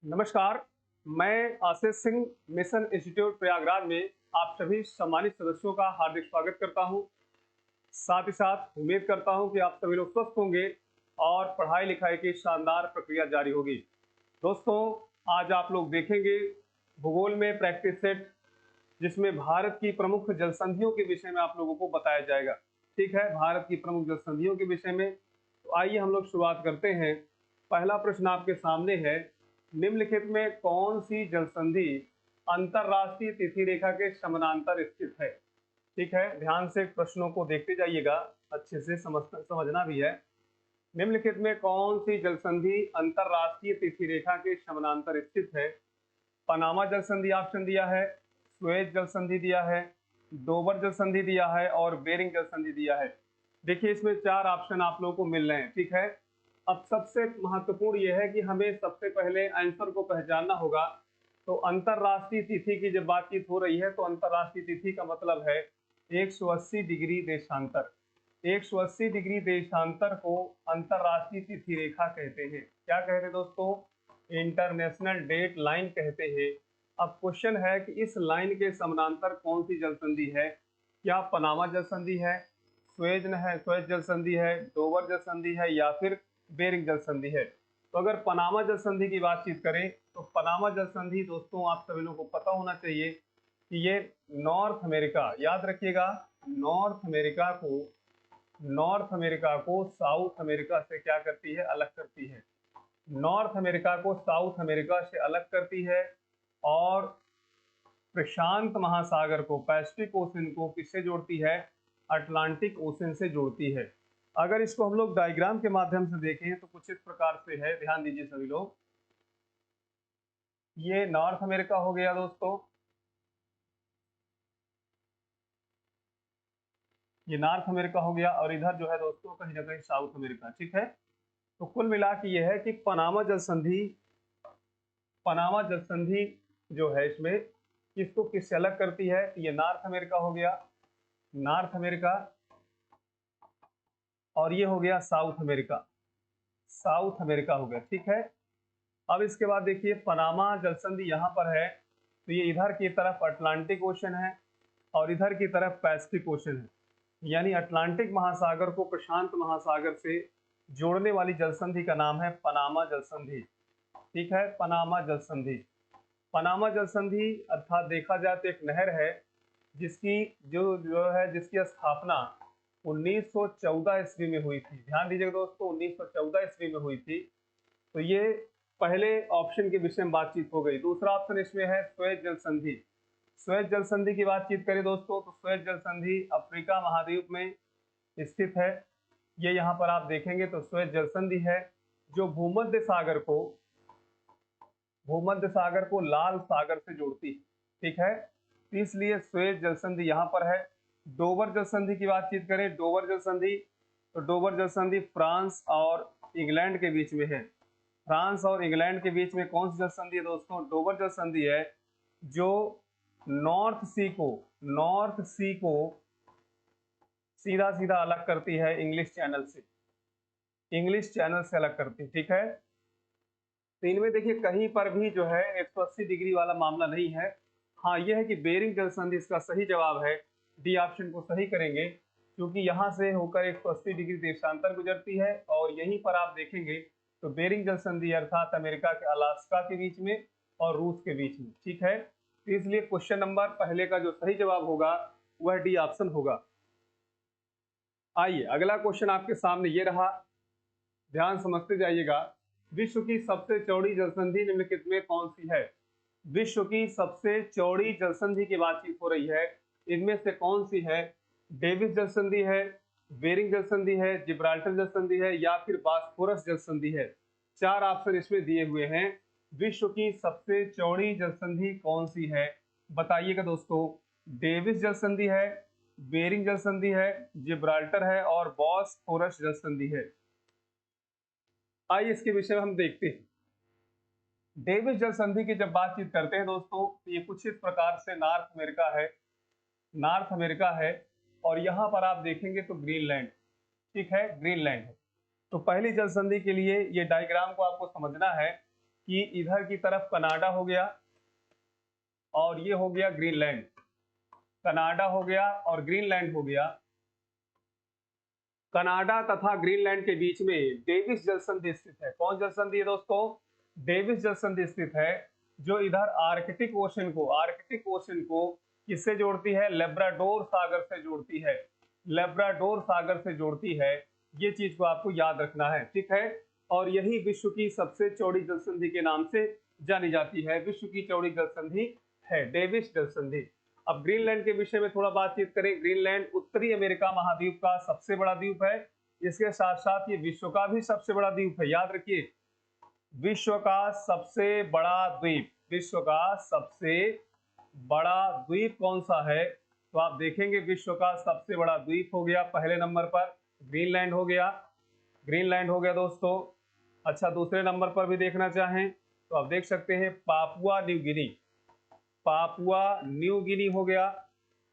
नमस्कार। मैं Ashish Singh mission institute Prayagraj में आप सभी सम्मानित सदस्यों का हार्दिक स्वागत करता हूं। साथ ही साथ उम्मीद करता हूं कि आप सभी लोग स्वस्थ होंगे और पढ़ाई लिखाई की शानदार प्रक्रिया जारी होगी। दोस्तों, आज आप लोग देखेंगे भूगोल में प्रैक्टिस सेट, जिसमें भारत की प्रमुख जल संधियों के विषय में आप लोगों को बताया जाएगा। ठीक है, भारत की प्रमुख जल संधियों के विषय में। तो आइए हम लोग शुरुआत करते हैं। पहला प्रश्न आपके सामने है, निम्नलिखित में कौन सी जल संधि अंतरराष्ट्रीय तिथि रेखा के समानांतर स्थित है। ठीक है, ध्यान से प्रश्नों को देखते जाइएगा, अच्छे से समझना भी है। निम्नलिखित में कौन सी जल संधि अंतरराष्ट्रीय तिथि रेखा के समानांतर स्थित है। पनामा जल संधि ऑप्शन दिया है, सुएज जल संधि दिया है, डोबर जल संधि दिया है और बेरिंग जल संधि दिया है। देखिए, इसमें चार ऑप्शन आप लोगों को मिल रहे हैं। ठीक है, अब सबसे महत्वपूर्ण यह है कि हमें सबसे पहले आंसर को पहचानना होगा। तो अंतरराष्ट्रीय तिथि की जब बातचीत हो रही है तो अंतरराष्ट्रीय तिथि का मतलब है 180 डिग्री देशांतर। 180 डिग्री देशांतर को अंतरराष्ट्रीय तिथि रेखा कहते हैं। क्या कहते हैं दोस्तों? इंटरनेशनल डेट लाइन कहते हैं। अब क्वेश्चन है कि इस लाइन के समानांतर कौन सी जल संधि है? क्या पनामा जल संधि है, सुएज जल संधि है, डोवर जल संधि है या फिर बेरिंग जल संधि है? तो अगर पनामा जल संधि की बातचीत करें तो पनामा जल संधि दोस्तों आप सभी लोगों को पता होना चाहिए कि ये नॉर्थ अमेरिका, याद रखिएगा, नॉर्थ अमेरिका को साउथ अमेरिका से क्या करती है? अलग करती है। नॉर्थ अमेरिका को साउथ अमेरिका से अलग करती है और प्रशांत महासागर को, पैसिफिक ओशन को किससे जोड़ती है? अटलांटिक ओशन से जोड़ती है। अगर इसको हम लोग डायग्राम के माध्यम से देखें तो कुछ इस प्रकार से है, ध्यान दीजिए सभी लोग। ये नॉर्थ अमेरिका हो गया दोस्तों, ये नॉर्थ अमेरिका हो गया और इधर जो है दोस्तों कहीं ना कहीं साउथ अमेरिका। ठीक है, तो कुल मिला के ये है कि पनामा जल संधि जो है इसमें किसको किससे अलग करती है? ये नॉर्थ अमेरिका हो गया, नॉर्थ अमेरिका, और ये हो गया साउथ अमेरिका, साउथ अमेरिका हो गया। ठीक है, अब इसके बाद देखिए पनामा जल संधि यहाँ पर है तो ये इधर की तरफ अटलांटिक ओशन है और इधर की तरफ पैसिफिक ओशन है, यानी अटलांटिक महासागर को प्रशांत महासागर से जोड़ने वाली जल संधि का नाम है पनामा जल संधि। ठीक है, पनामा जल संधि। पनामा जल संधि अर्थात देखा जाए तो एक नहर है जिसकी जो जो है जिसकी स्थापना 1914 ईस्वी में हुई थी। ध्यान दीजिएगा दोस्तों, 1914 ईस्वी में हुई थी। तो ये पहले ऑप्शन के विषय में बातचीत हो गई। दूसरा ऑप्शन इसमें है सुएज जल संधि। सुएज जल संधि की बातचीत करें दोस्तों तो सुएज जल संधि अफ्रीका महाद्वीप में स्थित है। ये यहाँ पर आप देखेंगे तो सुएज जल संधि है जो भूमध्य सागर को लाल सागर से जोड़ती है। ठीक है, तो इसलिए सुएज जल संधि यहाँ पर है। डोबर जल संधि की बातचीत करें, डोबर जल संधि, तो डोबर जल संधि फ्रांस और इंग्लैंड के बीच में है। फ्रांस और इंग्लैंड के बीच में कौन सी जल संधि है दोस्तों? डोबर जल संधि है जो नॉर्थ सी को सीधा सीधा अलग करती है इंग्लिश चैनल से अलग करती है। ठीक है, तो इनमें देखिए कहीं पर भी जो है 180 डिग्री वाला मामला नहीं है। हाँ, यह है कि बेरिंग जल संधि इसका सही जवाब है। डी ऑप्शन को सही करेंगे क्योंकि यहाँ से होकर 180 डिग्री देशांतर गुजरती है और यहीं पर आप देखेंगे तो बेरिंग जल संधि अर्थात अमेरिका के अलास्का के बीच में और रूस के बीच में। ठीक है, तो इसलिए क्वेश्चन नंबर पहले का जो सही जवाब होगा वह डी ऑप्शन होगा। आइए अगला क्वेश्चन आपके सामने ये रहा, ध्यान समझते जाइएगा। विश्व की सबसे चौड़ी जलसंधि निम्नलिखित में कौन सी है? विश्व की सबसे चौड़ी जलसंधि की बातचीत हो रही है, इनमें से कौन सी है? डेविस जलसंधि है, बेरिंग जलसंधि है, जिब्राल्टर जलसंधि है या फिर बॉस्फोरस जलसंधि है? चार ऑप्शन इसमें दिए हुए हैं। विश्व की सबसे चौड़ी जलसंधि कौन सी है? बताइएगा दोस्तों। डेविस जलसंधि है, बेरिंग जलसंधि है, जिब्राल्टर है और बॉस्फोरस जलसंधि है। आइए इसके विषय में हम देखते हैं। डेविस जल संधि की जब बातचीत करते हैं दोस्तों तो ये कुछ इस प्रकार से नॉर्थ अमेरिका है और यहाँ पर आप देखेंगे तो ग्रीनलैंड। ठीक है, ग्रीनलैंड है। तो पहली जल संधि के लिए ये डायग्राम को आपको समझना है। कि इधर की तरफ कनाडा हो गया और ये हो गया ग्रीनलैंड। कनाडा हो गया और ग्रीनलैंड हो गया। कनाडा तथा ग्रीनलैंड के बीच में डेविस जल संधि स्थित है। कौन जल संधि है दोस्तों? डेविस जल संधि स्थित है, जो इधर आर्कटिक ओशन को किससे जोड़ती है? लेब्राडोर सागर से जोड़ती है। लेब्राडोर सागर से जोड़ती है। ये चीज को आपको याद रखना है, ठीक है। और यही विश्व की सबसे चौड़ी जल संधि के नाम से जानी जाती है। विश्व की चौड़ी जल संधि है डेविस जल संधि। अब ग्रीनलैंड के विषय में थोड़ा बातचीत करें। ग्रीनलैंड उत्तरी अमेरिका महाद्वीप का सबसे बड़ा द्वीप है। इसके साथ साथ ये विश्व का भी सबसे बड़ा द्वीप है। याद रखिए, विश्व का सबसे बड़ा द्वीप, विश्व का सबसे बड़ा द्वीप कौन सा है? तो आप देखेंगे विश्व का सबसे बड़ा द्वीप हो गया पहले नंबर पर ग्रीनलैंड हो गया। ग्रीनलैंड हो गया दोस्तों। अच्छा, दूसरे नंबर पर भी देखना चाहें तो आप देख सकते हैं Papua New Guinea. Papua New Guinea हो गया।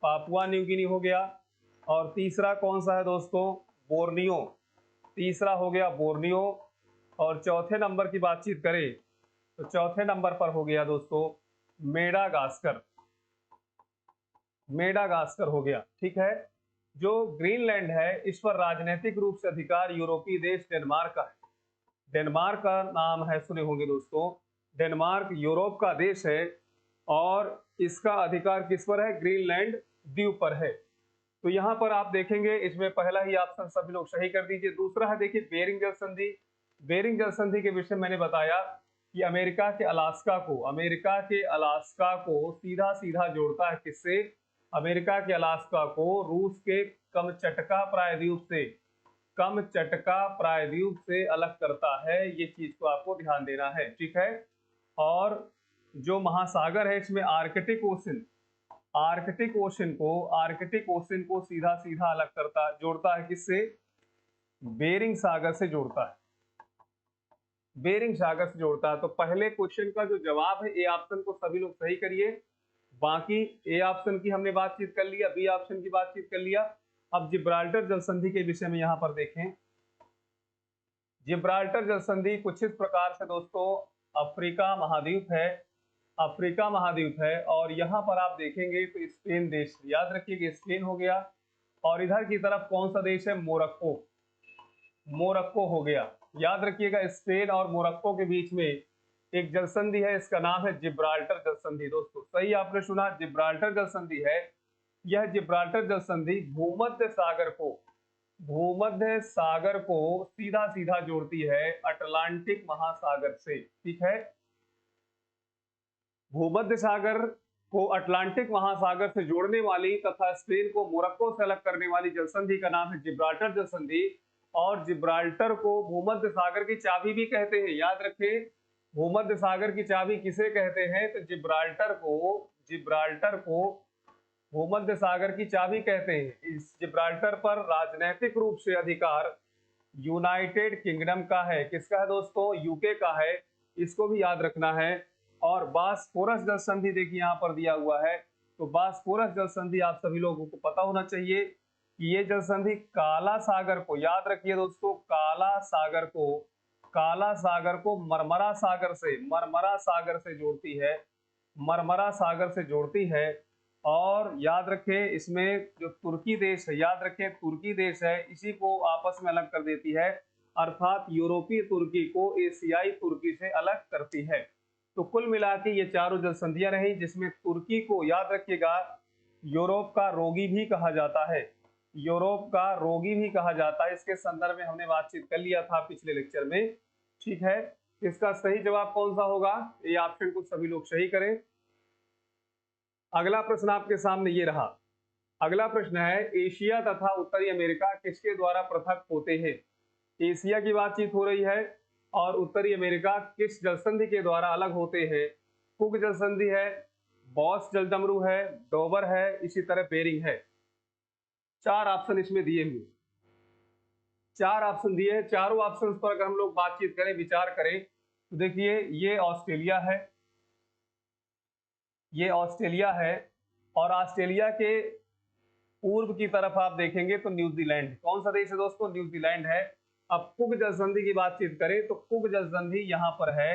पापुआ न्यू गिनी हो गया। और तीसरा कौन सा है दोस्तों? बोर्नियो। तीसरा हो गया बोर्नियो। और चौथे नंबर की बातचीत करें तो चौथे नंबर पर हो गया दोस्तों मेडागास्कर। मेडागास्कर हो गया, ठीक है। जो ग्रीनलैंड है इस पर राजनीतिक रूप से अधिकार यूरोपीय देश डेनमार्क का है। डेनमार्क का नाम है, सुने होंगे दोस्तों। डेनमार्क यूरोप का देश है और इसका अधिकार किस पर है? ग्रीनलैंड द्वीप पर है। तो यहां पर आप देखेंगे इसमें पहला ही ऑप्शन सभी लोग सही कर दीजिए। दूसरा है, देखिए बेरिंग जल संधि। बेरिंग जल संधि के विषय मैंने बताया कि अमेरिका के अलास्का को सीधा सीधा जोड़ता है किससे? अमेरिका के अलास्का को रूस के कमचटका प्रायद्वीप से अलग करता है। ये चीज को आपको ध्यान देना है, ठीक है। और जो महासागर है इसमें आर्कटिक ओशन को सीधा सीधा जोड़ता है किससे? बेरिंग सागर से जोड़ता है। बेरिंग सागर से जोड़ता है। तो पहले क्वेश्चन का जो जवाब है ए ऑप्शन को सभी लोग सही करिए। बाकी ए ऑप्शन की हमने बातचीत कर लिया, बी ऑप्शन की बातचीत कर लिया। अब जिब्राल्टर जल संधि के विषय में यहां पर देखें। जिब्राल्टर जल संधि कुछ इस प्रकार से दोस्तों, अफ्रीका महाद्वीप है और यहां पर आप देखेंगे तो स्पेन देश, याद रखिएगा स्पेन हो गया। और इधर की तरफ कौन सा देश है? मोरक्को हो गया। याद रखिएगा स्पेन और मोरक्को के बीच में एक जल संधि है, इसका नाम है जिब्राल्टर जल संधि। दोस्तों सही आपने सुना, जिब्राल्टर जल संधि है। यह जिब्राल्टर जल संधि भूमध्य सागर को सीधा सीधा जोड़ती है अटलांटिक महासागर से, ठीक है। भूमध्य सागर को अटलांटिक महासागर से जोड़ने वाली तथा स्पेन को मोरक्को से अलग करने वाली जल संधि का नाम है जिब्राल्टर जल संधि। और जिब्राल्टर को भूमध्य सागर की चाबी भी कहते हैं। याद रखें, भूमध्य सागर की चाबी किसे कहते हैं? तो जिब्राल्टर को भूमध्य सागर की चाबी कहते हैं। इस जिब्राल्टर पर राजनैतिक रूप से अधिकार यूनाइटेड किंगडम का है। किसका है दोस्तों? यूके का है। इसको भी याद रखना है। और बास्फोरस जल संधि देखिए यहां पर दिया हुआ है। तो बास्फोरस जल संधि आप सभी लोगों को पता होना चाहिए कि ये जल संधि काला सागर को, याद रखिए दोस्तों, काला सागर को मरमरा सागर से जोड़ती है। और याद रखें इसमें जो तुर्की देश है इसी को आपस में अलग कर देती है, अर्थात यूरोपीय तुर्की को एशियाई तुर्की से अलग करती है। तो कुल मिला के ये चारों जल संधियां रही, जिसमें तुर्की को याद रखिएगा यूरोप का रोगी भी कहा जाता है। इसके संदर्भ में हमने बातचीत कर लिया था पिछले लेक्चर में, ठीक है। इसका सही जवाब कौन सा होगा? ये ऑप्शन को सभी लोग सही करें। अगला प्रश्न आपके सामने ये रहा। अगला प्रश्न है, एशिया तथा उत्तरी अमेरिका किसके द्वारा पृथक होते हैं? एशिया की बातचीत हो रही है और उत्तरी अमेरिका किस जल संधि के द्वारा अलग होते हैं? कुक जल संधि है, बॉस जलडमरू है, डोबर है, इसी तरह बेरिंग है। चार ऑप्शन इसमें दिए हुए, चार ऑप्शन दिए हैं। चारों ऑप्शन पर अगर हम लोग बातचीत करें, विचार करें तो देखिए ये ऑस्ट्रेलिया है और ऑस्ट्रेलिया के पूर्व की तरफ आप देखेंगे तो न्यूजीलैंड। कौन सा देश है दोस्तों? न्यूजीलैंड है। अब कुक जल संधि की बातचीत करें तो कुक जल संधि यहां पर है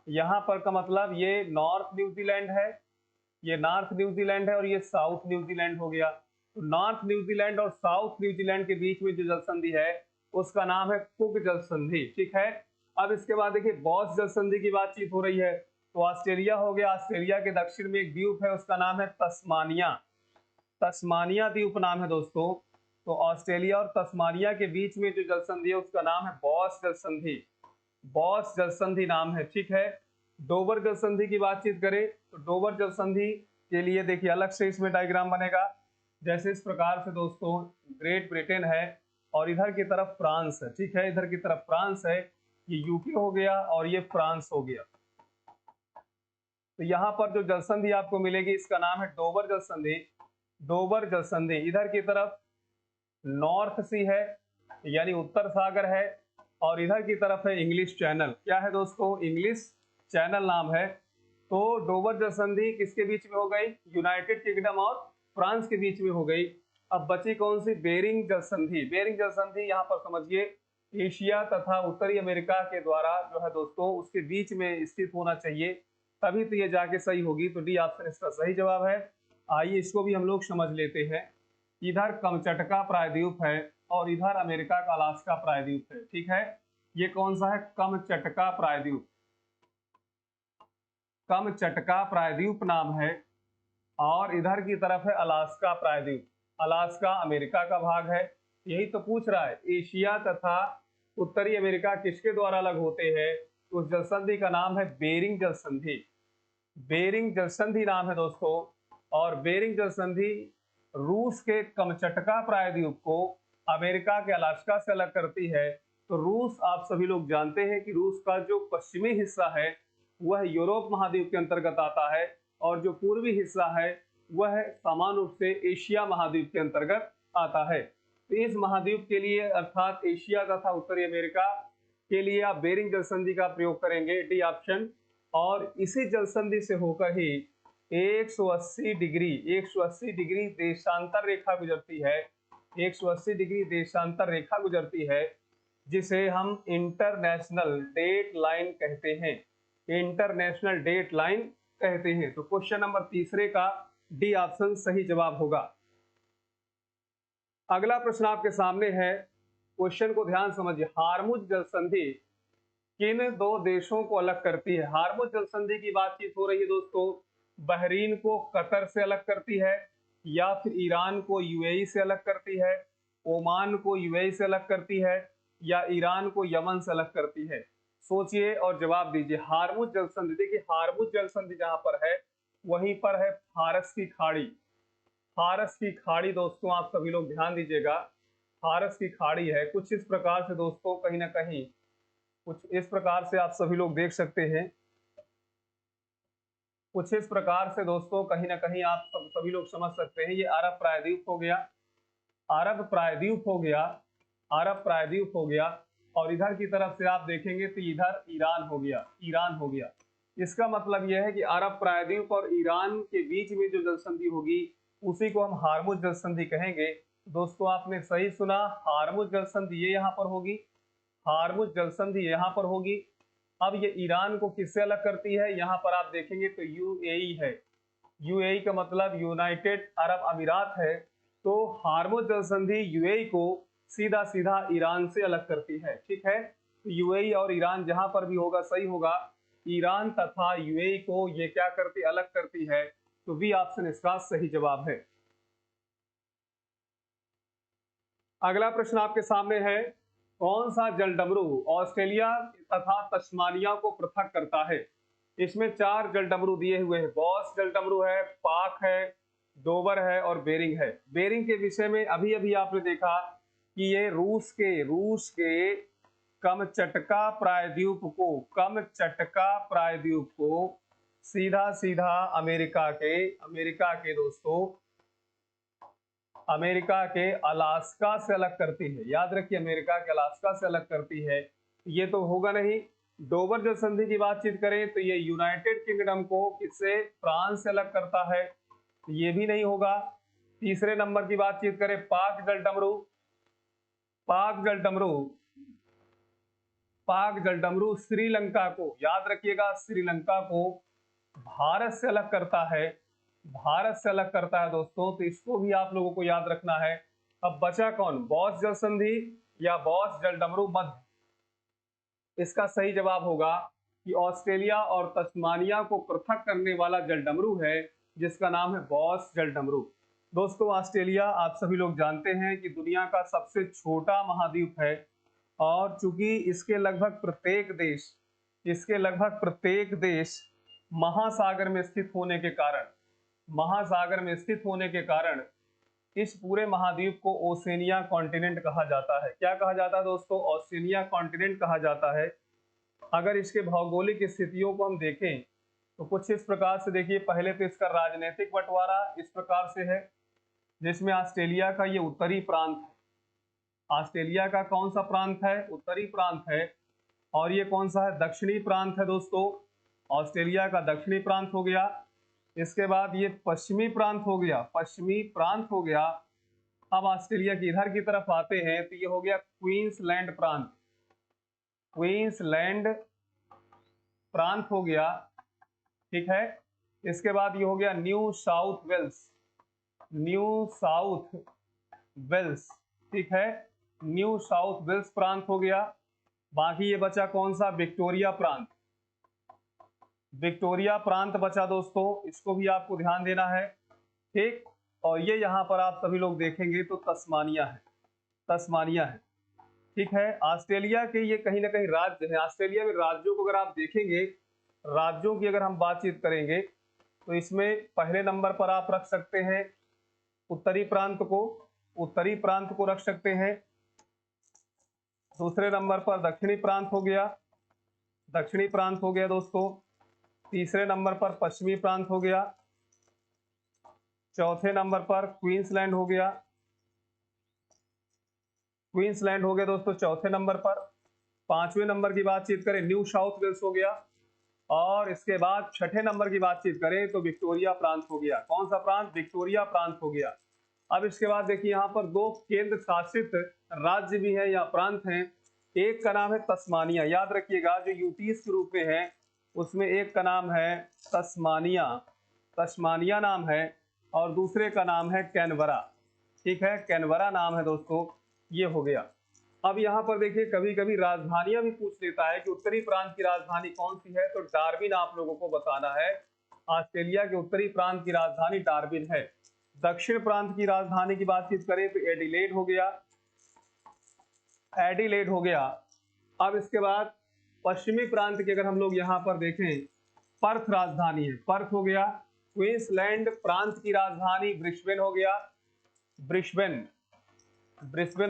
यहाँ पर का मतलब ये नॉर्थ न्यूजीलैंड है, ये नॉर्थ न्यूजीलैंड है और ये साउथ न्यूजीलैंड हो गया। तो नॉर्थ न्यूजीलैंड और साउथ न्यूजीलैंड के बीच में जो जल संधि है उसका नाम है कुक जल संधि। ठीक है, अब इसके बाद देखिए बॉस जल संधि की बातचीत हो रही है। तो ऑस्ट्रेलिया हो गया, ऑस्ट्रेलिया के दक्षिण में एक द्वीप है उसका नाम है तस्मानिया। तस्मानिया द्वीप नाम है दोस्तों। तो ऑस्ट्रेलिया और तस्मानिया के बीच में जो जल संधि है उसका नाम है बॉस जल संधि। बॉस जल संधि नाम है। ठीक है, डोबर जल संधि की बातचीत करें तो डोबर जल संधि के लिए देखिए अलग से इसमें डायग्राम बनेगा। जैसे इस प्रकार से दोस्तों ग्रेट ब्रिटेन है और इधर की तरफ फ्रांस है। ठीक है, इधर की तरफ फ्रांस है, ये यूके हो गया और ये फ्रांस हो गया। तो यहाँ पर जो जल संधि आपको मिलेगी इसका नाम है डोबर जल संधि। डोबर जल संधि इधर की तरफ नॉर्थ सी है यानी उत्तर सागर है और इधर की तरफ है इंग्लिश चैनल। क्या है दोस्तों? इंग्लिश चैनल नाम है। तो डोबर जल संधि किसके बीच में हो गई? यूनाइटेड किंगडम और फ्रांस के बीच में हो गई। अब बची कौन सी? बेरिंग जल संधि। बेरिंग जल संधि यहाँ पर समझिए एशिया तथा उत्तरी अमेरिका के द्वारा जो है दोस्तों उसके बीच में स्थित होना चाहिए, तभी तो ये जाके सही होगी। तो डी ऑप्शन इसका सही जवाब है। आइए इसको भी हम लोग समझ लेते हैं। इधर कमचटका प्रायद्वीप है और इधर अमेरिका का अलास्का प्रायद्वीप है। ठीक है, ये कौन सा है? कमचटका प्रायद्वीप। कमचटका प्रायद्वीप नाम है और इधर की तरफ है अलास्का प्रायद्वीप। अलास्का अमेरिका का भाग है। यही तो पूछ रहा है, एशिया तथा उत्तरी अमेरिका किसके द्वारा अलग होते हैं? उस जल संधि का नाम है बेरिंग जल संधि। बेरिंग जल संधि नाम है दोस्तों। और बेरिंग जल संधि रूस के कमचटका प्रायद्वीप को अमेरिका के अलास्का से अलग करती है। तो रूस, आप सभी लोग जानते हैं कि रूस का जो पश्चिमी हिस्सा है वह यूरोप महाद्वीप के अंतर्गत आता है और जो पूर्वी हिस्सा है वह समान रूप से एशिया महाद्वीप के अंतर्गत आता है। तो इस महाद्वीप के लिए अर्थात एशिया तथा उत्तरी अमेरिका के लिए आप बेरिंग जल संधि का प्रयोग करेंगे, डी ऑप्शन। और इसी जल संधि से होकर ही 180 डिग्री देशांतर रेखा गुजरती है। 180 डिग्री देशांतर रेखा गुजरती है जिसे हम इंटरनेशनल डेट लाइन कहते हैं। इंटरनेशनल डेट लाइन कहते हैं। तो क्वेश्चन नंबर तीसरे का डी ऑप्शन सही जवाब होगा। अगला प्रश्न आपके सामने है, क्वेश्चन को ध्यान समझिए। हार्मुज जल संधि किन दो देशों को अलग करती है? हार्मुज जल संधि की बातचीत हो रही है दोस्तों। बहरीन को कतर से अलग करती है या फिर ईरान को यूएई से अलग करती है, ओमान को यूएई से अलग करती है या ईरान को यमन से अलग करती है? सोचिए और जवाब दीजिए। हार्मुज जल संधि, देखिए हार्मुज जल संधि जहां पर है वहीं पर है फारस की खाड़ी। फारस की खाड़ी दोस्तों आप सभी लोग ध्यान दीजिएगा, फारस की खाड़ी है। कुछ इस प्रकार से दोस्तों, कहीं ना कहीं कुछ इस प्रकार से आप सभी लोग देख सकते हैं। कुछ इस प्रकार से दोस्तों कहीं ना कहीं आप सभी लोग समझ सकते हैं। ये अरब प्रायद्वीप हो गया, अरब प्रायद्वीप हो गया, अरब प्रायद्वीप हो गया और इधर की तरफ से आप देखेंगे तो इधर ईरान हो गया, ईरान हो गया। इसका मतलब यह है कि अरब प्रायद्वीप और ईरान के बीच में जो जल संधि होगी उसी को हम हार्मुज जल संधि कहेंगे। दोस्तों आपने सही सुना, हार्मुज जल संधि ये यहाँ पर होगी, हार्मुज जल संधि यहाँ पर होगी। अब ये ईरान को किससे अलग करती है? यहाँ पर आप देखेंगे तो यूएई है। यूएई का मतलब यूनाइटेड अरब अमीरात है। तो हार्मुज जल संधि यूएई को सीधा सीधा ईरान से अलग करती है। ठीक है, तो यूएई और ईरान जहां पर भी होगा सही होगा। ईरान तथा यूएई को ये क्या करती? अलग करती है। तो बी ऑप्शन इसका सही जवाब है। अगला प्रश्न आपके सामने है, कौन सा जल डमरू ऑस्ट्रेलिया तथा तस्मानिया को पृथक करता है? इसमें 4 जल डमरू दिए हुए हैं। बॉस जल डमरू है, पाक है, डोबर है और बेरिंग है। बेरिंग के विषय में अभी अभी आपने देखा कि ये रूस के कमचटका प्रायद्वीप को सीधा सीधा अमेरिका के अलास्का से अलग करती है। याद रखिए, अमेरिका के अलास्का से अलग करती है। ये तो होगा नहीं। डोबर जल संधि की बातचीत करें तो ये यूनाइटेड किंगडम को किससे? फ्रांस से अलग करता है, ये भी नहीं होगा। तीसरे नंबर की बातचीत करें, पाक जल डमरू पाक जलडमरू श्रीलंका को, याद रखिएगा, श्रीलंका को भारत से अलग करता है, भारत से अलग करता है दोस्तों, तो इसको भी आप लोगों को याद रखना है। अब बचा कौन, बॉस जल संधि या बॉस जलडमरू मध्य। इसका सही जवाब होगा कि ऑस्ट्रेलिया और तस्मानिया को पृथक करने वाला जलडमरू है जिसका नाम है बॉस जलडमरू। दोस्तों ऑस्ट्रेलिया आप सभी लोग जानते हैं कि दुनिया का सबसे छोटा महाद्वीप है और चूंकि इसके लगभग प्रत्येक देश महासागर में स्थित होने के कारण इस पूरे महाद्वीप को ओसेनिया कॉन्टिनेंट कहा जाता है। क्या कहा जाता है दोस्तों, ओसेनिया कॉन्टिनेंट कहा जाता है। अगर इसके भौगोलिक स्थितियों को हम देखें तो कुछ इस प्रकार से देखिए, पहले तो इसका राजनीतिक बंटवारा इस प्रकार से है जिसमें ऑस्ट्रेलिया का ये उत्तरी प्रांत है, ऑस्ट्रेलिया का कौन सा प्रांत है, उत्तरी प्रांत है, और ये कौन सा है, दक्षिणी प्रांत है दोस्तों, ऑस्ट्रेलिया का दक्षिणी प्रांत हो गया। इसके बाद ये पश्चिमी प्रांत हो गया, अब ऑस्ट्रेलिया की इधर की तरफ आते हैं तो ये हो गया क्वींसलैंड प्रांत हो गया, ठीक है। इसके बाद ये हो गया न्यू साउथ वेल्स, ठीक है, न्यू साउथ वेल्स प्रांत हो गया। बाकी ये बचा कौन सा, विक्टोरिया प्रांत बचा दोस्तों, इसको भी आपको ध्यान देना है, ठीक। और ये यहाँ पर आप सभी लोग देखेंगे तो तस्मानिया है, ठीक है। ऑस्ट्रेलिया के ये कहीं ना कहीं राज्य है। ऑस्ट्रेलिया में राज्यों को अगर आप देखेंगे, राज्यों की अगर हम बातचीत करेंगे तो इसमें पहले नंबर पर आप रख सकते हैं उत्तरी प्रांत को रख सकते हैं। दूसरे नंबर पर दक्षिणी प्रांत हो गया दोस्तों। तीसरे नंबर पर पश्चिमी प्रांत हो गया। चौथे नंबर पर क्वींसलैंड हो गया दोस्तों, चौथे नंबर पर। पांचवें नंबर की बातचीत करें, न्यू साउथ वेल्स हो गया। और इसके बाद छठे नंबर की बातचीत करें तो विक्टोरिया प्रांत हो गया। कौन सा प्रांत, विक्टोरिया प्रांत हो गया। अब इसके बाद देखिए यहाँ पर दो केंद्र शासित राज्य भी है या प्रांत हैं। एक का नाम है तस्मानिया, याद रखिएगा, जो यूटीज के रूप में है उसमें एक का नाम है तस्मानिया नाम है, और दूसरे का नाम है कैनबरा, ठीक है, कैनबरा नाम है दोस्तों, ये हो गया। अब यहाँ पर देखिए कभी कभी राजधानियां भी पूछ लेता है कि उत्तरी प्रांत की राजधानी कौन सी है, तो डार्विन आप लोगों को बताना है। ऑस्ट्रेलिया के उत्तरी प्रांत की राजधानी डार्विन है। दक्षिण प्रांत की राजधानी की बातचीत करें तो एडिलेड हो गया। अब इसके बाद पश्चिमी प्रांत की अगर हम लोग यहाँ पर देखें, पर्थ राजधानी है, पर्थ हो गया। क्वींसलैंड प्रांत की राजधानी ब्रिस्बेन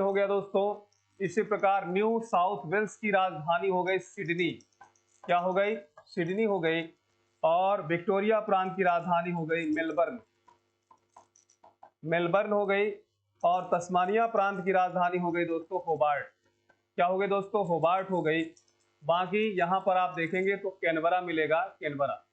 हो गया दोस्तों। इसी प्रकार न्यू साउथ वेल्स की राजधानी हो गई सिडनी, क्या हो गई, सिडनी हो गई। और विक्टोरिया प्रांत की राजधानी हो गई मेलबर्न हो गई। और तस्मानिया प्रांत की राजधानी हो गई दोस्तों होबार्ट, क्या हो गई दोस्तों, होबार्ट हो गई। बाकी यहां पर आप देखेंगे तो कैनबरा मिलेगा, कैनबरा।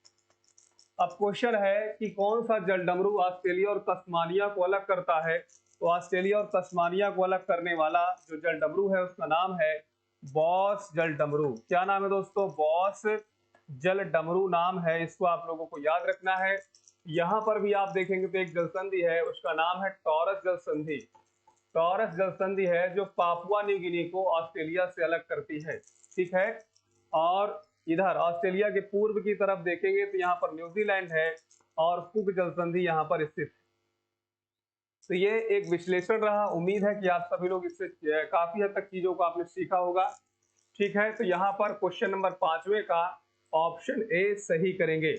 अब क्वेश्चन है कि कौन सा जलडमरू ऑस्ट्रेलिया और तस्मानिया को अलग करता है, तो ऑस्ट्रेलिया और तस्मानिया को अलग करने वाला जो जलडमरू है उसका नाम है बॉस जलडमरू। क्या नाम है दोस्तों, बॉस जलडमरू नाम है, इसको आप लोगों को याद रखना है। यहां पर भी आप देखेंगे तो एक जलसंधि है, उसका नाम है टॉरस जलसंधि है, जो पापुआ न्यू गिनी को ऑस्ट्रेलिया से अलग करती है, ठीक है। और इधर ऑस्ट्रेलिया के पूर्व की तरफ देखेंगे तो यहाँ पर न्यूजीलैंड है और कुक जलसंधि यहाँ पर स्थित है। तो ये एक विश्लेषण रहा, उम्मीद है कि आप सभी लोग इससे काफी हद तक चीजों को आपने सीखा होगा, ठीक है। तो यहाँ पर क्वेश्चन नंबर 5वें का ऑप्शन ए सही करेंगे।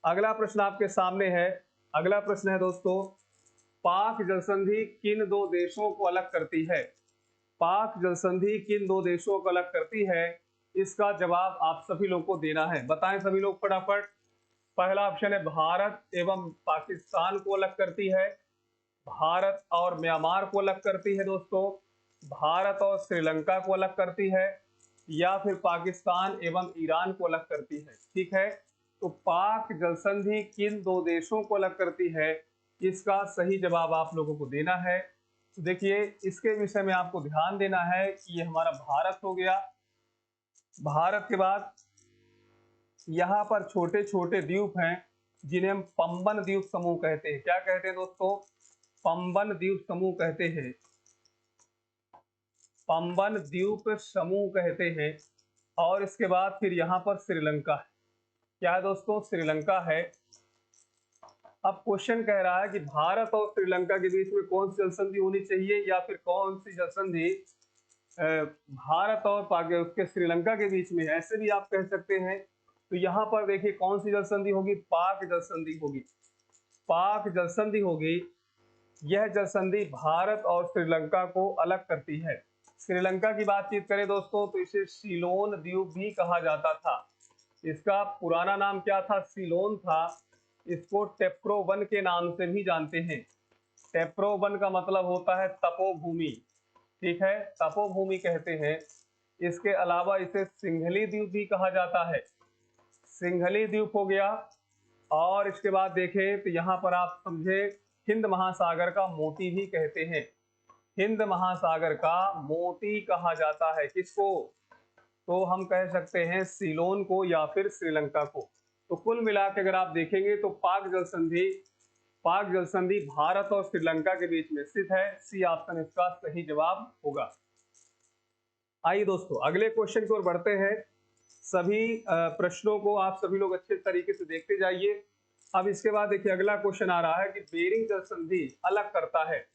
अगला प्रश्न आपके सामने है, अगला प्रश्न है दोस्तों, पाक जलसंधि किन दो देशों को अलग करती है, पाक जलसंधि किन दो देशों को अलग करती है, इसका जवाब आप सभी लोग को देना है। बताएं सभी लोग फटाफट। पहला ऑप्शन है भारत एवं पाकिस्तान को अलग करती है, भारत और म्यांमार को अलग करती है दोस्तों, भारत और श्रीलंका को अलग करती है, या फिर पाकिस्तान एवं ईरान को अलग करती है, ठीक है। तो पाक जलसंधि किन दो देशों को अलग करती है, इसका सही जवाब आप लोगों को देना है। देखिए इसके विषय में आपको ध्यान देना है कि ये हमारा भारत हो गया। भारत के बाद यहाँ पर छोटे छोटे द्वीप हैं जिन्हें हम पंबन द्वीप समूह कहते हैं। क्या कहते हैं दोस्तों? पंबन द्वीप समूह कहते हैं। पंबन द्वीप समूह कहते हैं। और इसके बाद फिर यहाँ पर श्रीलंका है। क्या है दोस्तों? श्रीलंका है। अब क्वेश्चन कह रहा है कि भारत और श्रीलंका के बीच में कौन सी जल संधि होनी चाहिए, या फिर कौन सी जल संधि भारत और उसके श्रीलंका के बीच में, ऐसे भी आप कह सकते हैं। तो यहाँ पर देखिए कौन सी जल संधि होगी? पाक जल संधि होगी। पाक जल संधि होगी। यह जल संधि भारत और श्रीलंका को अलग करती है। श्रीलंका की बातचीत करें दोस्तों तो इसे सीलोन द्वीप भी कहा जाता था। इसका पुराना नाम क्या था? सीलोन था। इसको टेप्रोवन के नाम से भी जानते हैं। टेप्रोवन का मतलब होता है तपोभूमि। ठीक है, तपोभूमि कहते हैं। इसके अलावा इसे सिंघली द्वीप भी कहा जाता है। सिंघली द्वीप हो गया। और इसके बाद देखें तो यहाँ पर आप समझे हिंद महासागर का मोती भी कहते हैं। हिंद महासागर का मोती कहा जाता है किसको? तो हम कह सकते हैं सीलोन को या फिर श्रीलंका को। तो कुल मिला के अगर आप देखेंगे तो पाक जल संधि भारत और श्रीलंका के बीच में स्थित है। सी ऑप्शन इसका सही जवाब होगा। आइए दोस्तों अगले क्वेश्चन की ओर बढ़ते हैं। सभी प्रश्नों को आप सभी लोग अच्छे तरीके से देखते जाइए। अब इसके बाद देखिए अगला क्वेश्चन आ रहा है कि बेरिंग जल संधि अलग करता है।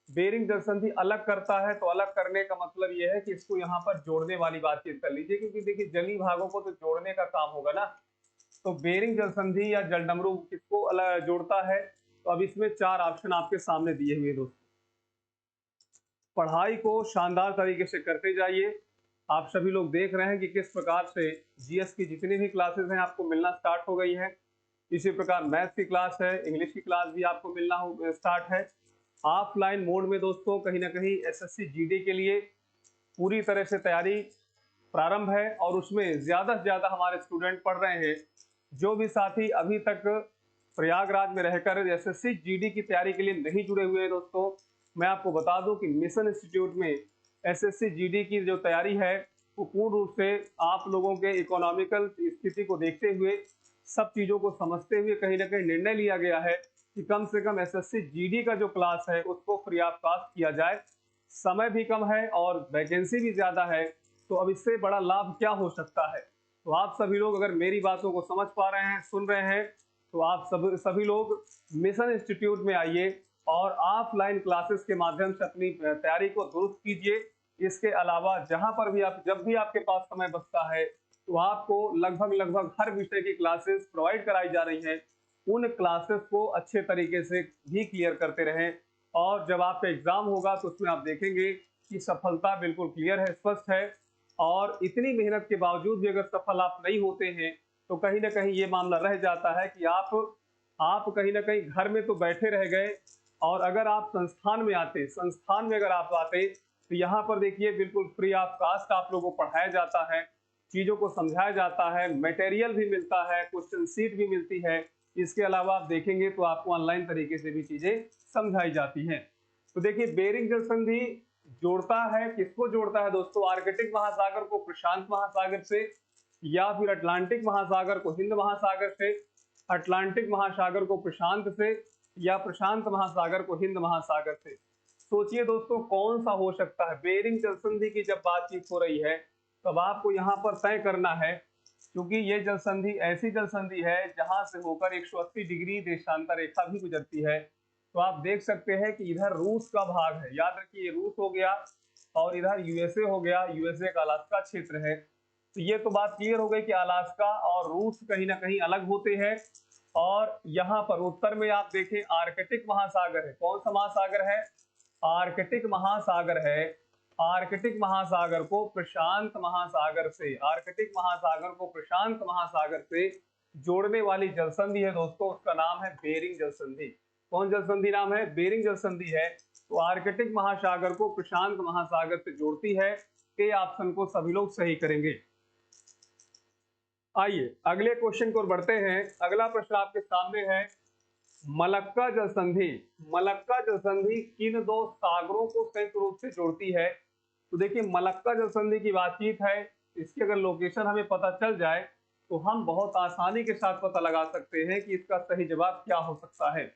बेरिंग जल संधि अलग करता है, तो अलग करने का मतलब यह है कि इसको यहाँ पर जोड़ने वाली बातचीत कर लीजिए, क्योंकि देखिए जलीय भागों को तो जोड़ने का काम होगा ना। तो बेरिंग जल संधि या जलडमरू किसको अलग जोड़ता है? तो अब इसमें 4 ऑप्शन आपके सामने दिए हुए दोस्तों। पढ़ाई को शानदार तरीके से करते जाइए। आप सभी लोग देख रहे हैं कि किस प्रकार से जीएस की जितनी भी क्लासेस हैं आपको मिलना स्टार्ट हो गई है। इसी प्रकार मैथ की क्लास है, इंग्लिश की क्लास भी आपको मिलना स्टार्ट है। ऑफलाइन मोड में दोस्तों कहीं ना कहीं एसएससी जीडी के लिए पूरी तरह से तैयारी प्रारंभ है, और उसमें ज्यादा से ज्यादा हमारे स्टूडेंट पढ़ रहे हैं। जो भी साथी अभी तक प्रयागराज में रहकर एसएससी जीडी की तैयारी के लिए नहीं जुड़े हुए हैं दोस्तों, मैं आपको बता दूं कि मिशन इंस्टीट्यूट में एसएससी जीडी की जो तैयारी है वो पूर्ण रूप से आप लोगों के इकोनॉमिकल स्थिति को देखते हुए, सब चीजों को समझते हुए कहीं ना कहीं निर्णय लिया गया है कि कम से कम एसएससी जीडी का जो क्लास है उसको फ्री ऑफ कॉस्ट किया जाए। समय भी कम है और वैकेंसी भी ज्यादा है, तो अब इससे बड़ा लाभ क्या हो सकता है। तो आप सभी लोग अगर मेरी बातों को समझ पा रहे हैं, सुन रहे हैं, तो आप सभी लोग मिशन इंस्टीट्यूट में आइए और ऑफलाइन क्लासेस के माध्यम से अपनी तैयारी को दुरुस्त कीजिए। इसके अलावा जहां पर भी जब भी आपके पास समय बचता है, तो आपको लगभग हर विषय की क्लासेस प्रोवाइड कराई जा रही हैं। उन क्लासेस को अच्छे तरीके से भी क्लियर करते रहें, और जब आपका एग्जाम होगा तो उसमें आप देखेंगे कि सफलता बिल्कुल क्लियर है, स्पष्ट है। और इतनी मेहनत के बावजूद भी अगर सफल आप नहीं होते हैं, तो कहीं ना कहीं ये मामला रह जाता है कि आप कहीं ना कहीं घर में तो बैठे रह गए, और अगर आप संस्थान में अगर आप आते, तो यहाँ पर देखिए बिल्कुल फ्री ऑफ कास्ट आप लोगों को पढ़ाया जाता है, चीजों को समझाया जाता है, मटेरियल भी मिलता है, क्वेश्चन सीट भी मिलती है। इसके अलावा आप देखेंगे तो आपको ऑनलाइन तरीके से भी चीजें समझाई जाती हैं। तो देखिए बेरिंग जल संधि जोड़ता है, किसको जोड़ता है दोस्तों? आर्कटिक महासागर को प्रशांत महासागर से, या फिर अटलांटिक महासागर को हिंद महासागर से, अटलांटिक महासागर को प्रशांत से, या प्रशांत महासागर को हिंद महासागर से। सोचिए दोस्तों कौन सा हो सकता है। बेरिंग जल संधि की जब बातचीत हो रही है तब आपको यहाँ पर तय करना है, क्योंकि ये जल संधि ऐसी जल संधि है जहां से होकर 180 डिग्री देशांतर रेखा भी गुजरती है। तो आप देख सकते हैं कि इधर रूस का भाग है, याद रखिए ये रूस हो गया, और इधर यूएसए हो गया, यूएसए का अलास्का क्षेत्र है। तो ये तो बात क्लियर हो गई कि अलास्का और रूस कहीं ना कहीं अलग होते हैं। और यहाँ पर उत्तर में आप देखें आर्कटिक महासागर है। कौन सा महासागर है? आर्कटिक महासागर है। आर्कटिक महासागर को प्रशांत महासागर से, आर्कटिक महासागर को प्रशांत महासागर से जोड़ने वाली जल संधि है दोस्तों, उसका नाम है बेरिंग जल संधि। कौन जल संधि नाम है? बेरिंग जल संधि है। तो आर्कटिक महासागर को प्रशांत महासागर से जोड़ती है। ए ऑप्शन को सभी लोग सही करेंगे। आइए अगले क्वेश्चन को बढ़ते हैं। अगला प्रश्न आपके सामने है, मलक्का जल संधि, मलक्का जल संधि किन दो सागरों को संयुक्त रूप से जोड़ती है? तो देखिए मलक्का जल संधि की बातचीत है, इसकी अगर लोकेशन हमें पता चल जाए तो हम बहुत आसानी के साथ पता लगा सकते हैं कि इसका सही जवाब क्या हो सकता है।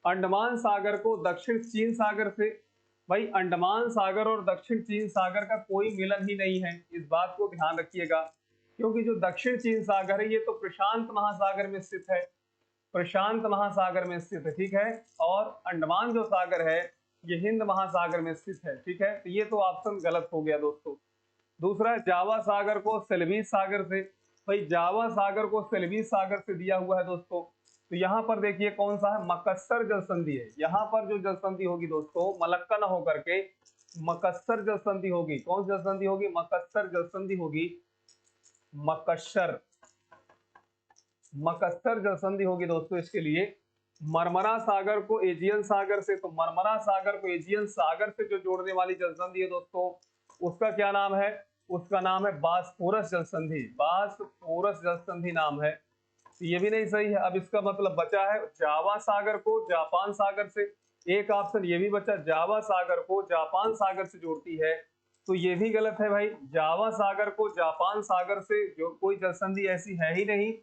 अंडमान सागर को दक्षिण चीन सागर से, भाई अंडमान सागर और दक्षिण चीन सागर का कोई मिलन ही नहीं है, इस बात को ध्यान रखिएगा। क्योंकि जो दक्षिण चीन सागर है ये तो प्रशांत महासागर में स्थित है, प्रशांत महासागर में स्थित है, ठीक है। और अंडमान जो सागर है ये हिंद महासागर में स्थित है, ठीक है। तो ये तो ऑप्शन गलत हो गया दोस्तों। दूसरा जावा सागर को सेल्वीस सागर से, भाई जावा सागर को सेल्वीस सागर से दिया हुआ है दोस्तों। तो यहाँ पर देखिए कौन सा है, मकस्सर जल संधि है। यहाँ पर जो जल संधि होगी दोस्तों मलक्का न होकर के मकस्सर जल संधि होगी। कौन सी जल संधि होगी? मकस्सर जल संधि होगी, मकस्सर, मकस्सर जल संधि होगी दोस्तों। इसके लिए मरमरा सागर को एजियन सागर से, तो मरमरा सागर को एजियन सागर से जो जोड़ने वाली जल संधि है दोस्तों उसका क्या नाम है? उसका नाम है बासफोरस जल संधि, बासफोरस जल संधि नाम है। तो ये भी नहीं सही है। अब इसका मतलब बचा है जावा सागर को जापान सागर से, एक ऑप्शन ये भी बचा, जावा सागर को जापान सागर से जोड़ती है, तो ये भी गलत है भाई। जावा सागर को जापान सागर से जो कोई जल संधि ऐसी है ही नहीं,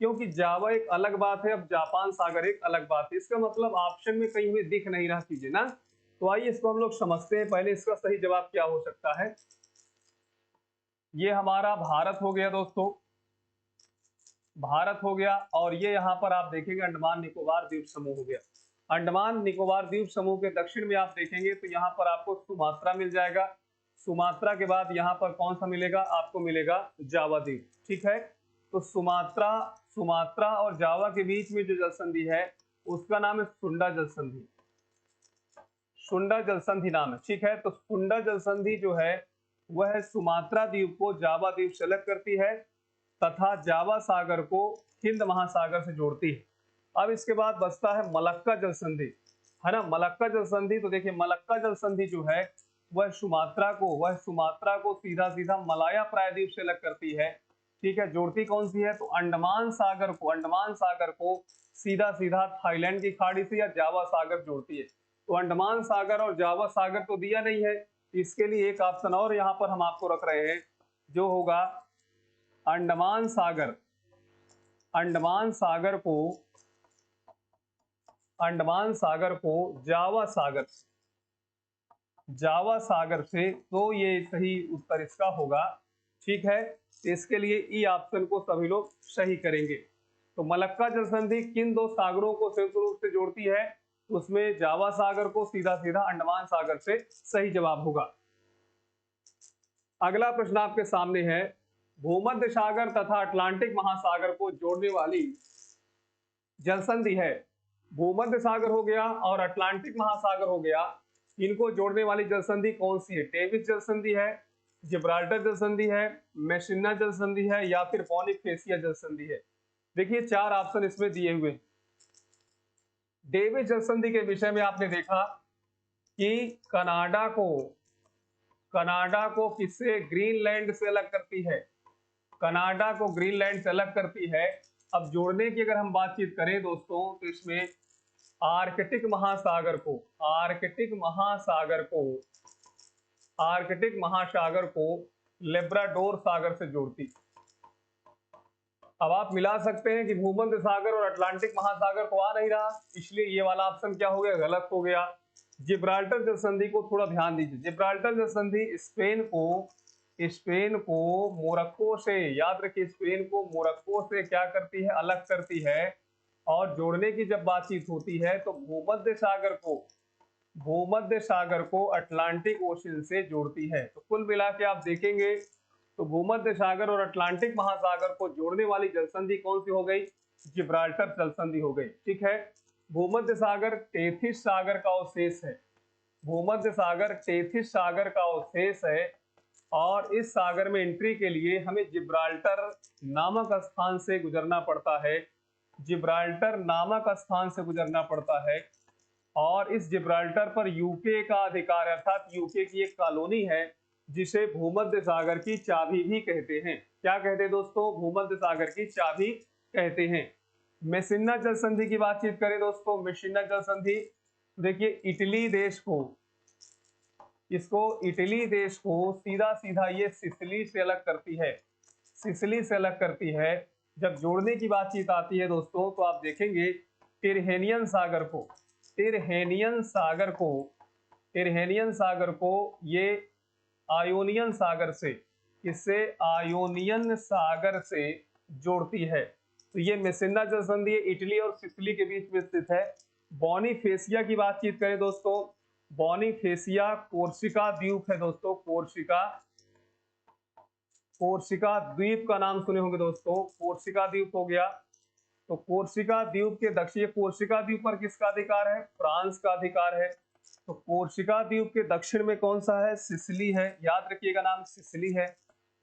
क्योंकि जावा एक अलग बात है, अब जापान सागर एक अलग बात है। इसका मतलब ऑप्शन में कहीं भी दिख नहीं रहा चीजें ना। तो आइए इसको हम लोग समझते हैं पहले इसका सही जवाब क्या हो सकता है। ये हमारा भारत हो गया दोस्तों, भारत हो गया। और ये यहाँ पर आप देखेंगे अंडमान निकोबार द्वीप समूह हो गया। अंडमान निकोबार द्वीप समूह के दक्षिण में आप देखेंगे तो यहाँ पर आपको सुमात्रा मिल जाएगा। सुमात्रा के बाद यहाँ पर कौन सा मिलेगा? आपको मिलेगा जावा द्वीप, ठीक है। तो सुमात्रा, सुमात्रा और जावा के बीच में जो जल संधि है उसका नाम है सुंडा जल संधि, सुंडा जल संधि नाम है, ठीक है। तो सुंडा जल संधि जो है वह सुमात्रा द्वीप को जावा द्वीप से अलग करती है तथा जावा सागर को हिंद महासागर से जोड़ती है। अब इसके बाद बचता है मलक्का जल संधि, है ना। मलक्का जल संधि, तो देखिए मलक्का जल संधि जो है वह सुमात्रा को सीधा सीधा मलाया प्रायद्वीप से अलग करती है, ठीक है। जोड़ती कौन सी है? तो अंडमान सागर को, अंडमान सागर को सीधा सीधा थाईलैंड की खाड़ी से या जावा सागर जोड़ती है। तो अंडमान सागर और जावा सागर तो दिया नहीं है, इसके लिए एक ऑप्शन और यहाँ पर हम आपको रख रहे हैं जो होगा अंडमान सागर, अंडमान सागर को, अंडमान सागर को जावा सागर, जावा सागर से, तो ये सही उत्तर इसका होगा, ठीक है। इसके लिए ई ऑप्शन को सभी लोग सही करेंगे। तो मलक्का जल संधि किन दो सागरों को संयुक्त रूप से जोड़ती है? उसमें जावा सागर को सीधा सीधा अंडमान सागर से सही जवाब होगा। अगला प्रश्न आपके सामने है, भूमध्य सागर तथा अटलांटिक महासागर को जोड़ने वाली जल संधि है। भूमध्य सागर हो गया और अटलांटिक महासागर हो गया, इनको जोड़ने वाली जल संधि कौन सी है? डेविस जल संधि है, जिब्राल्टर जल संधि है, मेसिना जल संधि है या फिर बॉनिफेसिया जल संधि है। देखिए चार ऑप्शन इसमें दिए हुए। डेविस जल संधि के विषय में आपने देखा कि कनाडा को किससे? ग्रीनलैंड से अलग करती है, कनाडा को ग्रीनलैंड से अलग करती है। अब जोड़ने की अगर हम बातचीत करें दोस्तों तो इसमें आर्कटिक महासागर को, आर्कटिक महासागर को, आर्कटिक महासागर को लेब्राडोर सागर से जोड़ती। अब आप मिला सकते हैं कि भूमध्य सागर और अटलांटिक महासागर तो आ नहीं रहा, इसलिए ये वाला ऑप्शन क्या हो गया? गलत हो गया। जिब्राल्टर जल संधि को थोड़ा ध्यान दीजिए। जिब्राल्टर जल संधि स्पेन को मोरक्को से, याद रखिए स्पेन को मोरक्को से क्या करती है? अलग करती है। और जोड़ने की जब बातचीत होती है तो भूमध्य सागर को अटलांटिक ओशन से जोड़ती है। तो कुल मिला के आप देखेंगे तो भूमध्य सागर और अटलांटिक महासागर को जोड़ने वाली जल संधि कौन सी हो गई? जिब्राल्टर जल संधि हो गई, ठीक है। भूमध्य सागर टेथिस सागर का अवशेष है, भूमध्य सागर टेथिस सागर का अवशेष है। और इस सागर में एंट्री के लिए हमें जिब्राल्टर नामक स्थान से गुजरना पड़ता है, जिब्राल्टर नामक स्थान से गुजरना पड़ता है। और इस जिब्राल्टर पर यूके का अधिकार, अर्थात यूके की एक कॉलोनी है जिसे भूमध्य सागर की चाबी भी कहते हैं। क्या कहते हैं दोस्तों? भूमध्य सागर की चाबी कहते हैं। मेसिना जल संधि की बातचीत करें दोस्तों, मेसिना जल संधि, देखिए इटली देश को, इसको इटली देश को सीधा सीधा ये सिसिली से अलग करती है, सिसिली से अलग करती है। जब जोड़ने की बातचीत आती है दोस्तों, तो आप देखेंगे टिरहेनियन सागर को, टिरहेनियन सागर को, टिरहेनियन सागर को ये आयोनियन सागर से, किससे, आयोनियन सागर से जोड़ती है। तो ये मेसिना जल संधि इटली और सिसिली के बीच में स्थित है। बोनीफेसिया की बातचीत करें दोस्तों, बोनीफेसिया कोर्सिका द्वीप है दोस्तों, कोर्सिका, कोर्सिका द्वीप का नाम सुने होंगे दोस्तों, कोर्सिका द्वीप हो गया। तो कोर्सिका द्वीप के दक्षिण, कोर्सिका द्वीप पर किसका अधिकार है, फ्रांस का अधिकार है। तो कोर्सिका द्वीप के दक्षिण में कौन सा है, सिसिली है, याद रखिएगा नाम सिसिली है।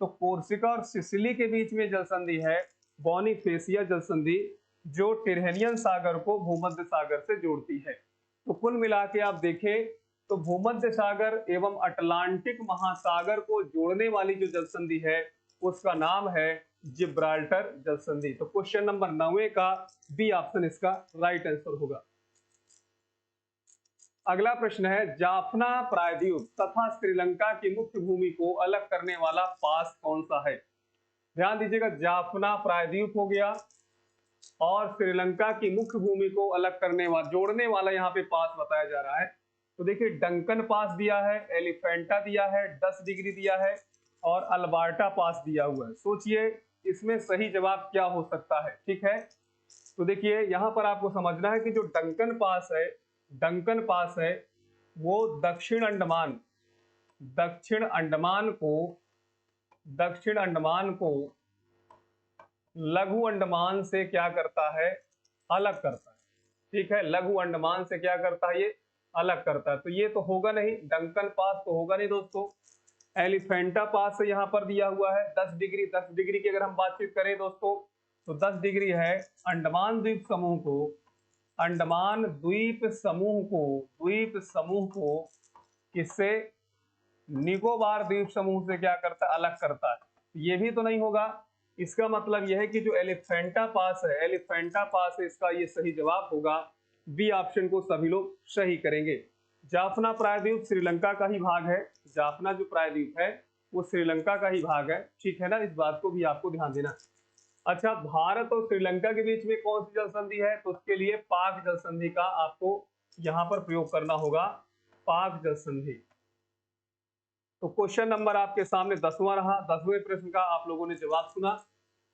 तो कोर्सिका और सिसिली के बीच में जल संधि है बोनीफेसिया जल संधि, जो टिरहेनियन सागर को भूमध्य सागर से जोड़ती है। तो कुल मिला के आप देखें तो भूमध्य सागर एवं अटलांटिक महासागर को जोड़ने वाली जो जल संधि है उसका नाम है जिब्राल्टर जल संधि। तो क्वेश्चन नंबर 9 का बी ऑप्शन इसका राइट आंसर होगा। अगला प्रश्न है, जाफना प्रायद्वीप तथा श्रीलंका की मुख्य भूमि को अलग करने वाला पास कौन सा है। ध्यान दीजिएगा, जाफना प्रायद्वीप हो गया और श्रीलंका की मुख्य भूमि को अलग करने वाला, जोड़ने वाला यहाँ पे पास बताया जा रहा है। तो देखिए डंकन पास दिया है, एलिफेंटा दिया है, 10 डिग्री दिया है और अल्बर्टा पास दिया हुआ है। सोचिए इसमें सही जवाब क्या हो सकता है, ठीक है। तो देखिए यहाँ पर आपको समझना है कि जो डंकन पास है, डंकन पास है वो दक्षिण अंडमान, दक्षिण अंडमान को, दक्षिण अंडमान को लघु अंडमान से क्या करता है, अलग करता है, ठीक है। लघु अंडमान से क्या करता है, ये अलग करता है। तो ये तो होगा नहीं, डंकन पास तो होगा नहीं दोस्तों। एलिफेंटा पास यहाँ पर दिया हुआ है 10 डिग्री, 10 डिग्री की अगर हम बातचीत करें दोस्तों तो 10 डिग्री है अंडमान द्वीप समूह को, अंडमान द्वीप समूह को, द्वीप समूह को किससे, निकोबार द्वीप समूह से क्या करता है, अलग करता है। ये भी तो नहीं होगा। इसका मतलब यह है कि जो एलिफेंटा पास है, एलिफेंटा पास है, इसका ये सही जवाब होगा। बी ऑप्शन को सभी लोग सही करेंगे। जाफना प्रायद्वीप श्रीलंका का ही भाग है, जाफना जो प्रायद्वीप है वो श्रीलंका का ही भाग है, ठीक है ना, इस बात को भी आपको ध्यान देना। अच्छा, भारत और श्रीलंका के बीच में कौन सी जल संधि है, तो उसके लिए पाक जल संधि का आपको यहां पर प्रयोग करना होगा, पाक जल संधि। तो क्वेश्चन नंबर आपके सामने 10वां रहा, 10वें प्रश्न का आप लोगों ने जवाब सुना।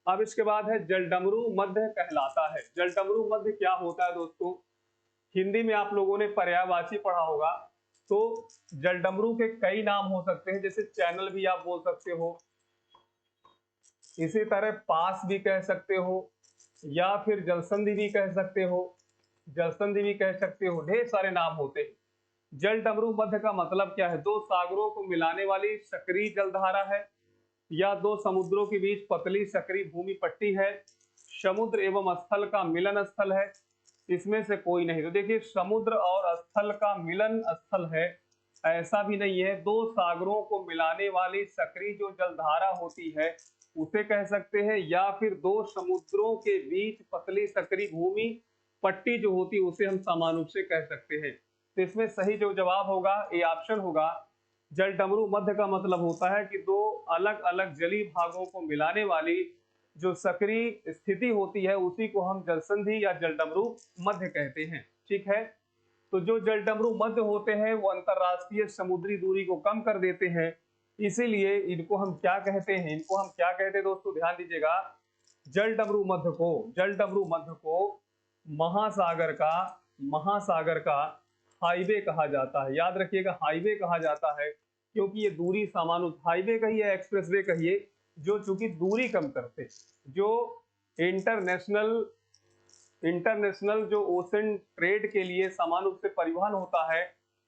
अब इसके बाद है जलडमरू मध्य कहलाता है। जलडमरू मध्य क्या होता है दोस्तों, हिंदी में आप लोगों ने पर्यायवाची पढ़ा होगा। तो जलडमरू के कई नाम हो सकते हैं, जैसे चैनल भी आप बोल सकते हो, इसी तरह पास भी कह सकते हो, या फिर जलसंधि भी कह सकते हो, जलसंधि भी कह सकते हो, ढेर सारे नाम होते हैं। जलडमरू मध्य का मतलब क्या है, दो सागरों को मिलाने वाली सक्रिय जलधारा है, या दो समुद्रों के बीच पतली सक्रिय भूमि पट्टी है, समुद्र एवं स्थल का मिलन स्थल है, इसमें से कोई नहीं। तो देखिए समुद्र और स्थल का मिलन स्थल है, ऐसा भी नहीं है। दो सागरों को मिलाने वाली सक्रिय जो जलधारा होती है उसे कह सकते हैं, या फिर दो समुद्रों के बीच पतली सक्रिय भूमि पट्टी जो होती है उसे हम समान रूप से कह सकते हैं। तो इसमें सही जो जवाब होगा ए ऑप्शन होगा। जलडमरू मध्य का मतलब होता है कि दो अलग अलग जलीय भागों को मिलाने वाली जो सक्रिय स्थिति होती है उसी को हम जलसंधि या जलडमरू मध्य कहते हैं, ठीक है। तो जो जलडमरू मध्य होते हैं वो अंतरराष्ट्रीय समुद्री दूरी को कम कर देते हैं, इसीलिए इनको हम क्या कहते हैं, इनको हम क्या कहते हैं दोस्तों, ध्यान दीजिएगा। जलडमरू मध्य को, जलडमरू मध्य को महासागर का, महासागर का हाईवे कहा जाता है। याद रखिएगा हाईवे कहा जाता है क्योंकि ये दूरी सामान्य हाईवे कहिए, एक्सप्रेसवे कहिए, जो चूंकि दूरी कम करते, जो इंटरनेशनल इंटरनेशनल जो ओशन ट्रेड के लिए समान रूप से परिवहन होता है,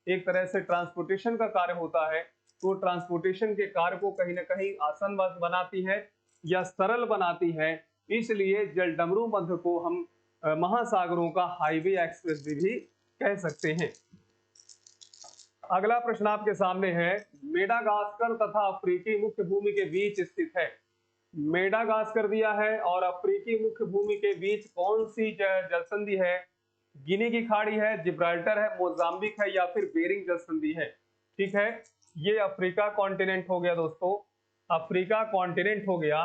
एक तरह से ट्रांसपोर्टेशन का कार्य होता है, तो ट्रांसपोर्टेशन के कार्य को कहीं ना कहीं आसान बनाती है या सरल बनाती है। इसलिए जलडमरू मध्य को हम महासागरों का हाईवे एक्सप्रेसवे भी कह सकते हैं। अगला प्रश्न आपके सामने है, मेडागास्कर तथा अफ्रीकी मुख्य भूमि के बीच स्थित है। मेडागास्कर दिया है। और अफ्रीकी मुख्य भूमि के बीच कौन सी जलसंधि है? गिनी की खाड़ी है, जिब्राल्टर है, मोजाम्बिक है, या फिर बेरिंग जलसंधि है। ठीक है, ये अफ्रीका कॉन्टिनेंट हो गया दोस्तों, अफ्रीका कॉन्टिनेंट हो गया।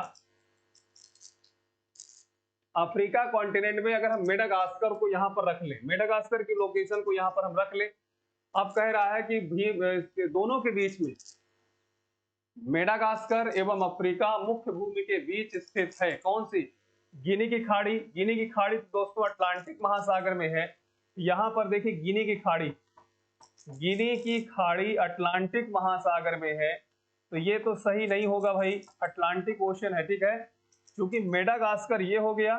अफ्रीका कॉन्टिनेंट में अगर हम मेडागास्कर को यहां पर रख लें, मेडागास्कर की लोकेशन को यहां पर हम रख लें, अब कह रहा है कि दोनों के बीच में, मेडागास्कर एवं अफ्रीका मुख्य भूमि के बीच स्थित है कौन सी? गिनी की खाड़ी। गिनी की खाड़ी तो दोस्तों अटलांटिक महासागर में है। यहां पर देखिए गिनी की खाड़ी, गिनी की खाड़ी अटलांटिक महासागर में है, तो ये तो सही नहीं होगा भाई, अटलांटिक ओशन है। ठीक है, क्योंकि मेडागास्कर ये हो गया,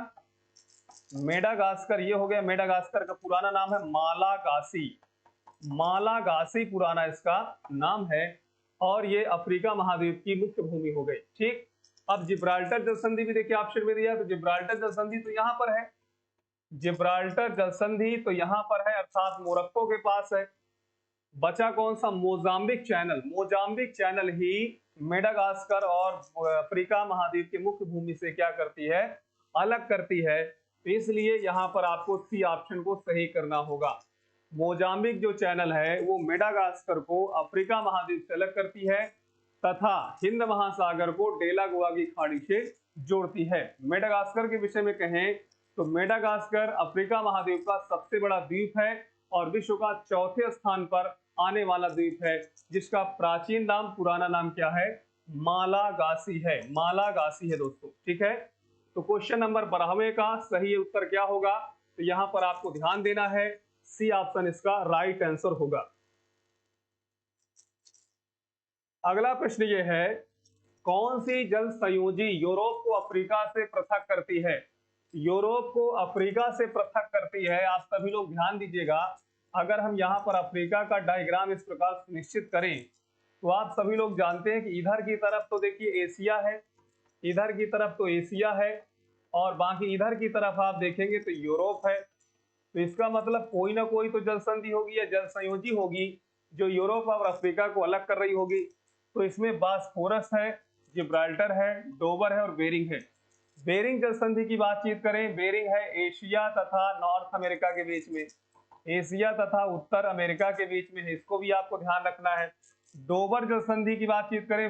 मेडागास्कर ये हो गया, मेडागास्कर का पुराना नाम है मालागासी, मालागासी पुराना इसका नाम है, और ये अफ्रीका महाद्वीप की मुख्य भूमि हो गई। ठीक, अब जिब्राल्टर जलसंधि भी देखिए ऑप्शन में दिया, तो जिब्राल्टर जलसंधि तो यहां पर है, जिब्राल्टर जलसंधि तो यहां पर है, अर्थात मोरक्को के पास है। बचा कौन सा? Mozambique channel. मोजाम्बिक चैनल ही मेडागास्कर और अफ्रीका महाद्वीप की मुख्य भूमि से क्या करती है? अलग करती है। तो इसलिए यहां पर आपको सी ऑप्शन को सही करना होगा। मोजाम्बिक जो चैनल है वो मेडागास्कर को अफ्रीका महाद्वीप से अलग करती है तथा हिंद महासागर को डेलागोआ की खाड़ी से जोड़ती है। मेडागास्कर के विषय में कहें तो मेडागास्कर अफ्रीका महाद्वीप का सबसे बड़ा द्वीप है और विश्व का चौथे स्थान पर आने वाला द्वीप है, जिसका प्राचीन नाम, पुराना नाम क्या है? मालागासी है, मालागासी है दोस्तों। ठीक है, तो क्वेश्चन नंबर 12 का सही उत्तर क्या होगा? तो यहां पर आपको ध्यान देना है, सी ऑप्शन इसका राइट आंसर होगा। अगला प्रश्न ये है, कौन सी जल संयोजी यूरोप को अफ्रीका से पृथक करती है? यूरोप को अफ्रीका से पृथक करती है। आप सभी लोग ध्यान दीजिएगा, अगर हम यहाँ पर अफ्रीका का डायग्राम इस प्रकार सुनिश्चित करें तो आप सभी लोग जानते हैं कि इधर की तरफ तो देखिए एशिया है, इधर की तरफ तो एशिया है, और बाकी इधर की तरफ आप देखेंगे तो यूरोप है। तो इसका मतलब कोई ना कोई तो जल संधि होगी या जल संयोजी होगी जो यूरोप और अफ्रीका को अलग कर रही होगी। तो इसमें बास्फोरस है, जिब्राल्टर है, डोवर है और बेरिंग है। बेरिंग जल संधि की बातचीत करें, बेरिंग है एशिया तथा नॉर्थ अमेरिका के बीच में, एशिया तथा उत्तर अमेरिका के बीच में है, इसको भी आपको ध्यान रखना है। डोवर जल संधि की बातचीत करें,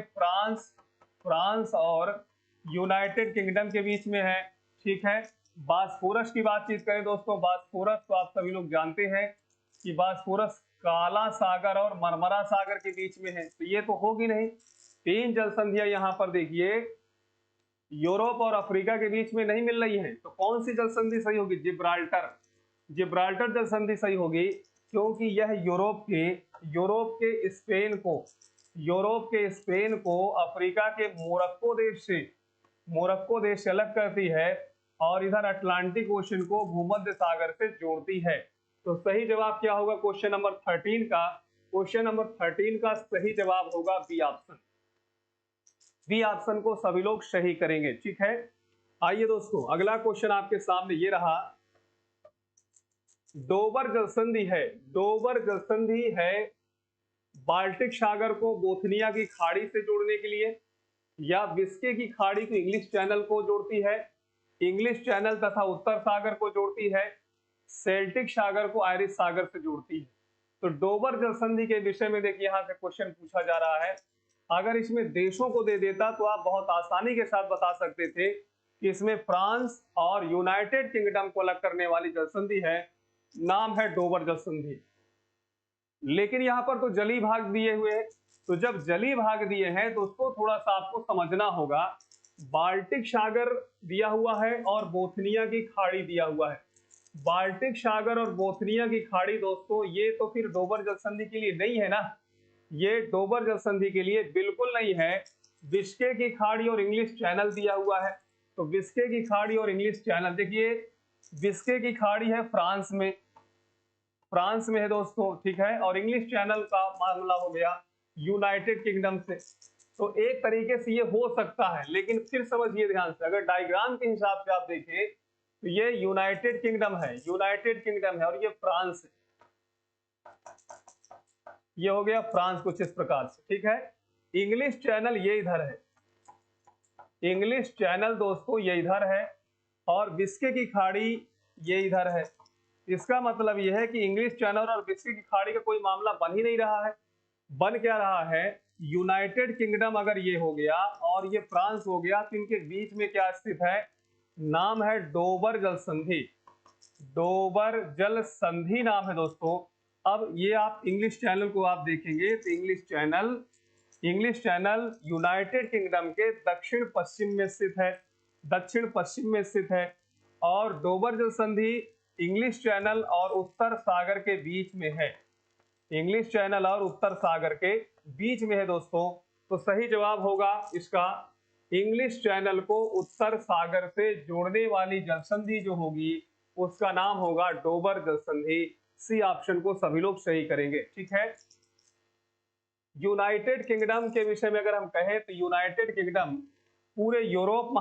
फ्रांस और यूनाइटेड किंगडम के बीच में है। ठीक है, बास्फोरस की बातचीत करें दोस्तों, बास्फोरस तो आप सभी लोग जानते हैं कि बास्फोरस काला सागर और मरमरा सागर के बीच में है, तो ये तो होगी नहीं। तीन जल संधियां यहां पर देखिए यूरोप और अफ्रीका के बीच में नहीं मिल रही है, तो कौन सी जल संधि सही होगी? जिब्राल्टर, जिब्राल्टर जल संधि सही होगी, क्योंकि यह यूरोप के स्पेन को अफ्रीका के मोरक्को देश से अलग करती है और इधर अटलांटिक ओशन को भूमध्य सागर से जोड़ती है। तो सही जवाब क्या होगा क्वेश्चन नंबर 13 का? क्वेश्चन नंबर 13 का सही जवाब होगा बी ऑप्शन। बी ऑप्शन को सभी लोग सही करेंगे। ठीक है, आइए दोस्तों अगला क्वेश्चन आपके सामने ये रहा, डोबर जलसंधि है, डोबर जलसंधि है बाल्टिक सागर को बोथनिया की खाड़ी से जोड़ने के लिए, या बिस्के की खाड़ी को इंग्लिश चैनल को जोड़ती है, इंग्लिश चैनल तथा उत्तर सागर को जोड़ती है, सेल्टिक सागर को आयरिश सागर से जोड़ती है। तो डोबर जलसंधि के विषय में देखिए यहां से क्वेश्चन पूछा जा रहा है। अगर इसमें देशों को दे देता तो आप बहुत आसानी के साथ बता सकते थे कि इसमें फ्रांस और यूनाइटेड किंगडम को अलग करने वाली जलसंधि है, नाम है डोबर जलसंधि। लेकिन यहाँ पर तो जली भाग दिए हुए हैं, तो जब जली भाग दिए हैं तो उसको थोड़ा सा आपको समझना होगा। बाल्टिक सागर दिया हुआ है और बोथनिया की खाड़ी दिया हुआ है। बाल्टिक सागर और बोथनिया की खाड़ी दोस्तों ये तो फिर डोबर जलसंधि के लिए नहीं है ना, ये डोबर जलसंधि के लिए बिल्कुल नहीं है। बिस्के की खाड़ी और इंग्लिश चैनल दिया हुआ है, तो बिस्के की खाड़ी और इंग्लिश चैनल देखिए, बिस्के की खाड़ी है फ्रांस में है दोस्तों। ठीक है, और इंग्लिश चैनल का मामला हो गया यूनाइटेड किंगडम से। तो एक तरीके से ये हो सकता है, लेकिन फिर समझिए ध्यान से, अगर डायग्राम के हिसाब से आप देखें तो ये यूनाइटेड किंगडम है, यूनाइटेड किंगडम है और ये फ्रांस है, ये हो गया फ्रांस कुछ इस प्रकार से। ठीक है, इंग्लिश चैनल ये इधर है, इंग्लिश चैनल दोस्तों ये इधर है और बिस्के की खाड़ी ये इधर है। इसका मतलब यह है कि इंग्लिश चैनल और बिस्के की खाड़ी का कोई मामला बन ही नहीं रहा है। बन क्या रहा है, यूनाइटेड किंगडम अगर ये हो गया और ये फ्रांस हो गया तो इनके बीच में क्या स्थित है, नाम है डोबर जल संधि। डोबर जल संधि नाम है दोस्तों। अब ये आप इंग्लिश चैनल को आप देखेंगे तो इंग्लिश चैनल यूनाइटेड किंगडम के दक्षिण पश्चिम में स्थित है, दक्षिण पश्चिम में स्थित है। और डोबर जल संधि इंग्लिश चैनल और उत्तर सागर के बीच में है, इंग्लिश चैनल और उत्तर सागर के बीच में है दोस्तों। तो सही जवाब होगा इसका, इंग्लिश चैनल को उत्तर सागर से जोड़ने वाली जलसंधि जो होगी उसका नाम होगा डोबर जलसंधि। सी ऑप्शन को सभी लोग सही करेंगे, ठीक है। यूनाइटेड किंगडम के विषय में अगर हम कहें तो यूनाइटेड किंगडम पूरे यूरोप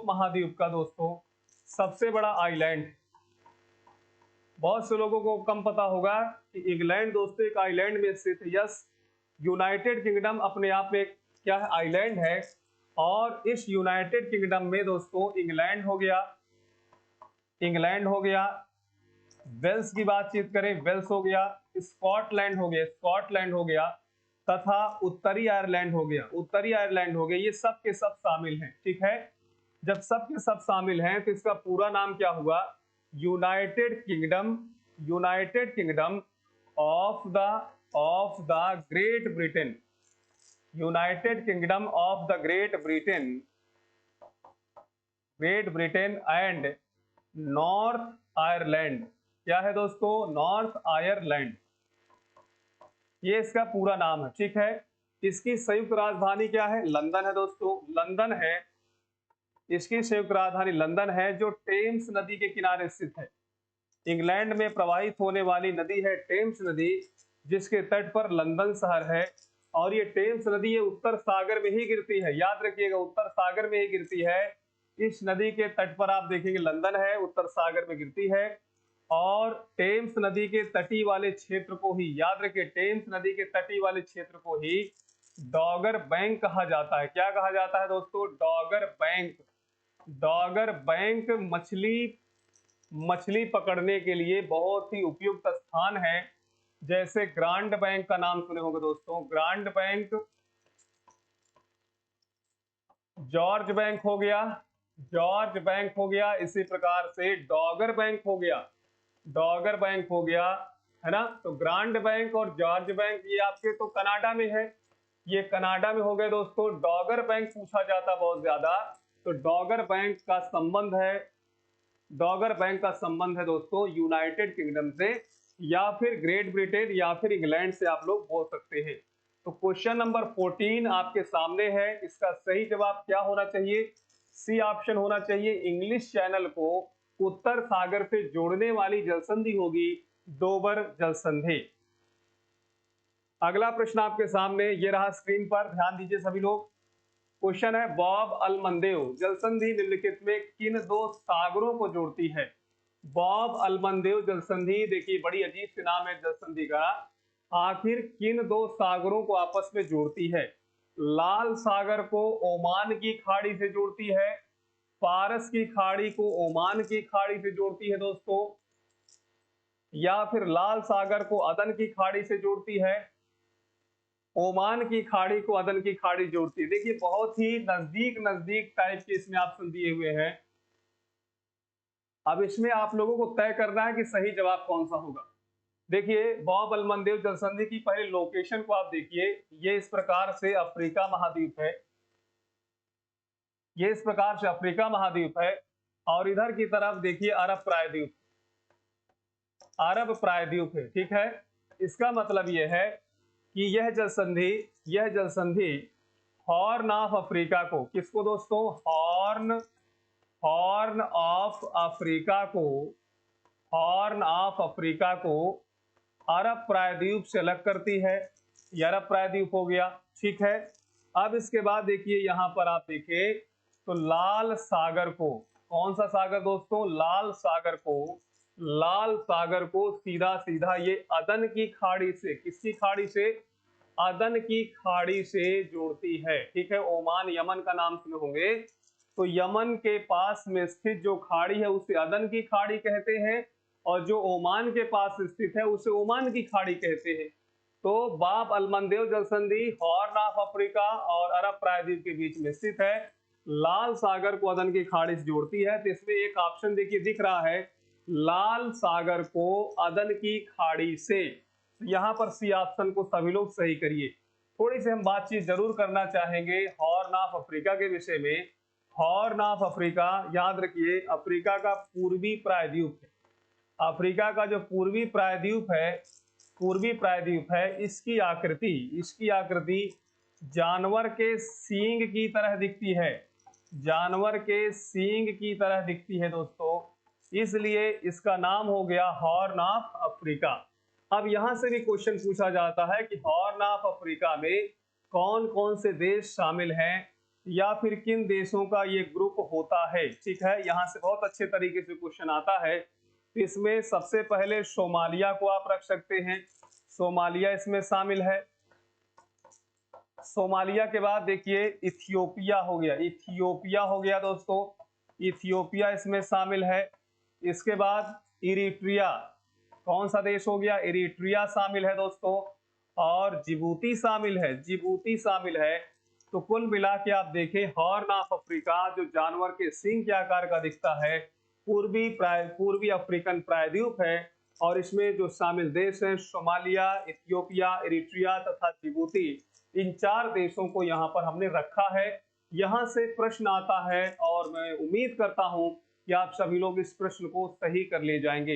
महाद्वीप का दोस्तों सबसे बड़ा आइलैंड। बहुत से लोगों को कम पता होगा कि इंग्लैंड दोस्तों एक आइलैंड में स्थित है। यस, यूनाइटेड किंगडम अपने आप में क्या है, आइलैंड है। और इस यूनाइटेड किंगडम में दोस्तों इंग्लैंड हो गया, वेल्स की बातचीत करें वेल्स हो गया, स्कॉटलैंड हो गया तथा उत्तरी आयरलैंड हो गया, ये सब के सब शामिल हैं, ठीक है। जब सब के सब शामिल हैं तो इसका पूरा नाम क्या हुआ, United kingdom of the great Britain, United kingdom of the great Britain and north Ireland. क्या है दोस्तों, नॉर्थ आयरलैंड, ये इसका पूरा नाम है, ठीक है। इसकी संयुक्त राजधानी क्या है, लंदन है दोस्तों, लंदन है। इसकी संयुक्त राजधानी लंदन है, जो टेम्स नदी के किनारे स्थित है। इंग्लैंड में प्रवाहित होने वाली नदी है टेम्स नदी, जिसके तट पर लंदन शहर है। और ये टेम्स नदी ये उत्तर सागर में ही गिरती है, याद रखिएगा उत्तर सागर में ही गिरती है। इस नदी के तट पर आप देखेंगे लंदन है, उत्तर सागर में गिरती है। और टेम्स नदी के तटी वाले क्षेत्र को ही, याद रखिए टेम्स नदी के तटी वाले क्षेत्र को ही डॉगर बैंक कहा जाता है। क्या कहा जाता है दोस्तों, डॉगर बैंक। डॉगर बैंक मछली पकड़ने के लिए बहुत ही उपयुक्त स्थान है। जैसे ग्रांड बैंक का नाम सुने होंगे दोस्तों, ग्रांड बैंक, जॉर्ज बैंक हो गया, इसी प्रकार से डॉगर बैंक हो गया, है ना। तो ग्रांड बैंक और जॉर्ज बैंक ये आपके तो कनाडा में है, ये कनाडा में हो गए दोस्तों। डॉगर बैंक पूछा जाता बहुत ज्यादा, तो डॉगर बैंक का संबंध है दोस्तों यूनाइटेड किंगडम से, या फिर ग्रेट ब्रिटेन या फिर इंग्लैंड से आप लोग बोल सकते हैं। तो क्वेश्चन नंबर 14 आपके सामने है, इसका सही जवाब क्या होना चाहिए, सी ऑप्शन होना चाहिए। इंग्लिश चैनल को उत्तर सागर से जोड़ने वाली जलसंधि होगी डोबर जलसंधि। अगला प्रश्न आपके सामने ये रहा स्क्रीन पर, ध्यान दीजिए सभी लोग। क्वेश्चन है, बॉब अलमंदेव जलसंधि निम्नलिखित में किन दो सागरों को जोड़ती है। बॉब अलमंदेव जलसंधि, देखिए बड़ी अजीब सी नाम है जलसंधि का, आखिर किन दो सागरों को आपस में जोड़ती है। लाल सागर को ओमान की खाड़ी से जोड़ती है, पारस की खाड़ी को ओमान की खाड़ी से जोड़ती है दोस्तों, या फिर लाल सागर को अदन की खाड़ी से जोड़ती है, ओमान की खाड़ी को अदन की खाड़ी जोड़ती है। देखिए बहुत ही नजदीक टाइप के इसमें ऑप्शन दिए हुए हैं। अब इसमें आप लोगों को तय करना है कि सही जवाब कौन सा होगा। देखिए बॉब अलमंदेव जलसंधि की पहले लोकेशन को आप देखिए, ये इस प्रकार से अफ्रीका महाद्वीप है, ये इस प्रकार से अफ्रीका महाद्वीप है। और इधर की तरफ देखिए अरब प्रायद्वीप है, ठीक है। इसका मतलब यह है कि यह जलसंधि हॉर्न ऑफ अफ्रीका को, किसको दोस्तों, हॉर्न ऑफ अफ्रीका को अरब प्रायद्वीप से अलग करती है। यह अरब प्रायद्वीप हो गया, ठीक है। अब इसके बाद देखिए यहां पर आप देखिए तो लाल सागर को, कौन सा सागर दोस्तों, लाल सागर को सीधा ये अदन की खाड़ी से, किसकी खाड़ी से, अदन की खाड़ी से जोड़ती है। ठीक है, ओमान यमन का नाम सुने होंगे, तो यमन के पास में स्थित जो खाड़ी है उसे अदन की खाड़ी कहते हैं, और जो ओमान के पास स्थित है उसे ओमान की खाड़ी कहते हैं। तो बाब अल मंदेव जल संधि हॉर्न ऑफ अफ्रीका और अरब प्रायद्वीप के बीच में स्थित है, लाल सागर को अदन की खाड़ी से जोड़ती है। तो इसमें एक ऑप्शन देखिए दिख रहा है, लाल सागर को अदन की खाड़ी से। यहाँ पर सी ऑप्शन को सभी लोग सही करिए। थोड़ी सी हम बातचीत जरूर करना चाहेंगे हॉर्न ऑफ अफ्रीका के विषय में। हॉर्न ऑफ अफ्रीका, याद रखिए, अफ्रीका का पूर्वी प्रायद्वीप है। अफ्रीका का जो पूर्वी प्रायद्वीप है, इसकी आकृति जानवर के सींग की तरह दिखती है, जानवर के सींग की तरह दिखती है दोस्तों, इसलिए इसका नाम हो गया हॉर्न ऑफ अफ्रीका। अब यहां से भी क्वेश्चन पूछा जाता है कि हॉर्न ऑफ अफ्रीका में कौन कौन से देश शामिल हैं, या फिर किन देशों का ये ग्रुप होता है। ठीक है, यहाँ से बहुत अच्छे तरीके से क्वेश्चन आता है। इसमें सबसे पहले सोमालिया को आप रख सकते हैं, सोमालिया इसमें शामिल है। सोमालिया के बाद देखिए इथियोपिया हो गया दोस्तों, इथियोपिया इसमें शामिल है। इसके बाद इरिट्रिया, कौन सा देश हो गया, इरिट्रिया शामिल है दोस्तों, और जिबूती शामिल है। तो कुल मिला के आप देखें, हॉर्न ऑफ अफ्रीका जो जानवर के सींग के आकार का दिखता है, पूर्वी अफ्रीकन प्रायद्वीप है, और इसमें जो शामिल देश हैं सोमालिया, इथियोपिया, इरिट्रिया तथा जिबूती, इन 4 देशों को यहाँ पर हमने रखा है। यहाँ से प्रश्न आता है और मैं उम्मीद करता हूँ कि आप सभी लोग इस प्रश्न को सही कर ले जाएंगे।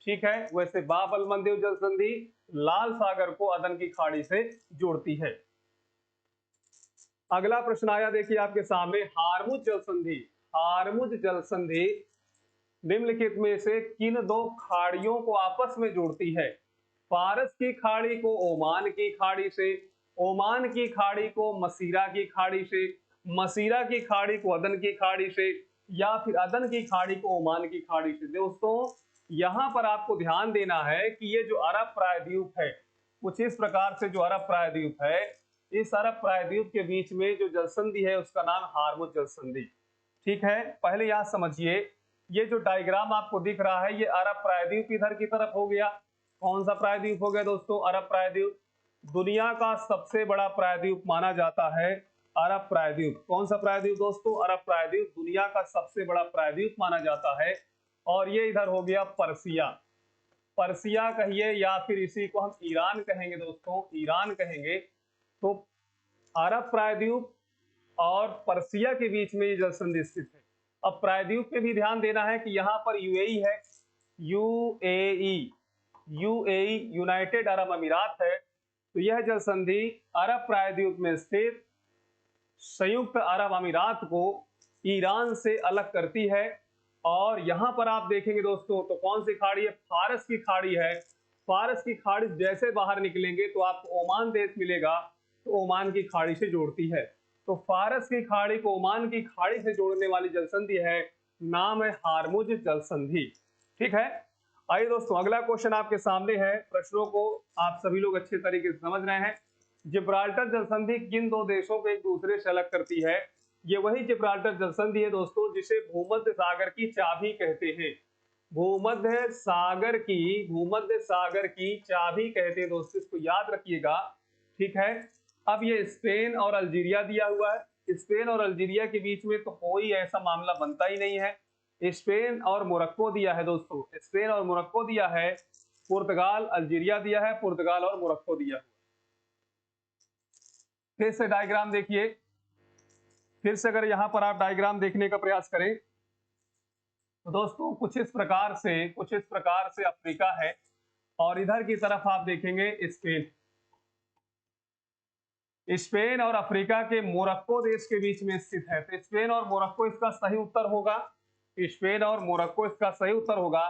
ठीक है, वैसे बाब अल मंदेव जल संधि लाल सागर को अदन की खाड़ी से जोड़ती है। अगला प्रश्न आया देखिए आपके सामने, हारमुज जल संधि निम्नलिखित में से किन 2 खाड़ियों को आपस में जोड़ती है। फारस की खाड़ी को ओमान की खाड़ी से, ओमान की खाड़ी को मसीरा की खाड़ी से, मसीरा की खाड़ी को अदन की खाड़ी से, या फिर अदन की खाड़ी को ओमान की खाड़ी से। दोस्तों यहां पर आपको ध्यान देना है कि ये जो अरब प्रायद्वीप है, कुछ इस प्रकार से जो अरब प्रायद्वीप है, इस अरब प्रायद्वीप के बीच में जो जलसंधि है उसका नाम हारमुज जलसंधि। ठीक है, पहले यहां समझिए, ये जो डायग्राम आपको दिख रहा है, ये अरब प्रायद्वीप इधर की तरफ हो गया। कौन सा प्रायद्वीप हो गया दोस्तों, अरब प्रायद्वीप। दुनिया का सबसे बड़ा प्रायद्वीप माना जाता है अरब प्रायद्वीप। कौन सा प्रायद्वीप दोस्तों, अरब प्रायद्वीप दुनिया का सबसे बड़ा प्रायद्वीप माना जाता है। और ये इधर हो गया पर्सिया कहिए, या फिर इसी को हम ईरान कहेंगे दोस्तों, ईरान कहेंगे। तो अरब प्रायद्वीप और पर्सिया के बीच में ये जलसंधि स्थित है। अब प्रायद्वीप पे भी ध्यान देना है कि यहाँ पर यूएई है, यूएई यूनाइटेड अरब अमीरात है। तो यह जलसंधि अरब प्रायद्वीप में स्थित संयुक्त अरब अमीरात को ईरान से अलग करती है। और यहां पर आप देखेंगे दोस्तों, तो कौन सी खाड़ी है, फारस की खाड़ी है। फारस की खाड़ी जैसे बाहर निकलेंगे तो आपको ओमान देश मिलेगा, तो ओमान की खाड़ी से जोड़ती है। तो फारस की खाड़ी को ओमान की खाड़ी से जोड़ने वाली जलसंधि है, नाम है हारमुज जलसंधि। ठीक है, आइए दोस्तों अगला क्वेश्चन आपके सामने है। प्रश्नों को आप सभी लोग अच्छे तरीके से समझ रहे हैं। जिब्राल्टर जलसंधि किन 2 देशों को एक दूसरे से अलग करती है। ये वही जिब्राल्टर जलसंधि है दोस्तों जिसे भूमध्य सागर की चाबी कहते हैं। भूमध्य सागर की चाबी कहते हैं दोस्तों, इसको याद रखिएगा। ठीक है, अब ये स्पेन और अल्जीरिया दिया हुआ है। स्पेन और अल्जीरिया के बीच में तो कोई ऐसा मामला बनता ही नहीं है। स्पेन और मोरक्को दिया है दोस्तों, स्पेन और मोरक्को दिया है। पुर्तगाल अल्जीरिया दिया है, पुर्तगाल और मोरक्को दिया है। फिर से डायग्राम देखिए, फिर से अगर यहां पर आप डायग्राम देखने का प्रयास करें तो दोस्तों कुछ इस प्रकार से अफ्रीका है, और इधर की तरफ आप देखेंगे स्पेन और अफ्रीका के मोरक्को देश के बीच में स्थित है। तो स्पेन और मोरक्को इसका सही उत्तर होगा, स्पेन और मोरक्को इसका सही उत्तर होगा।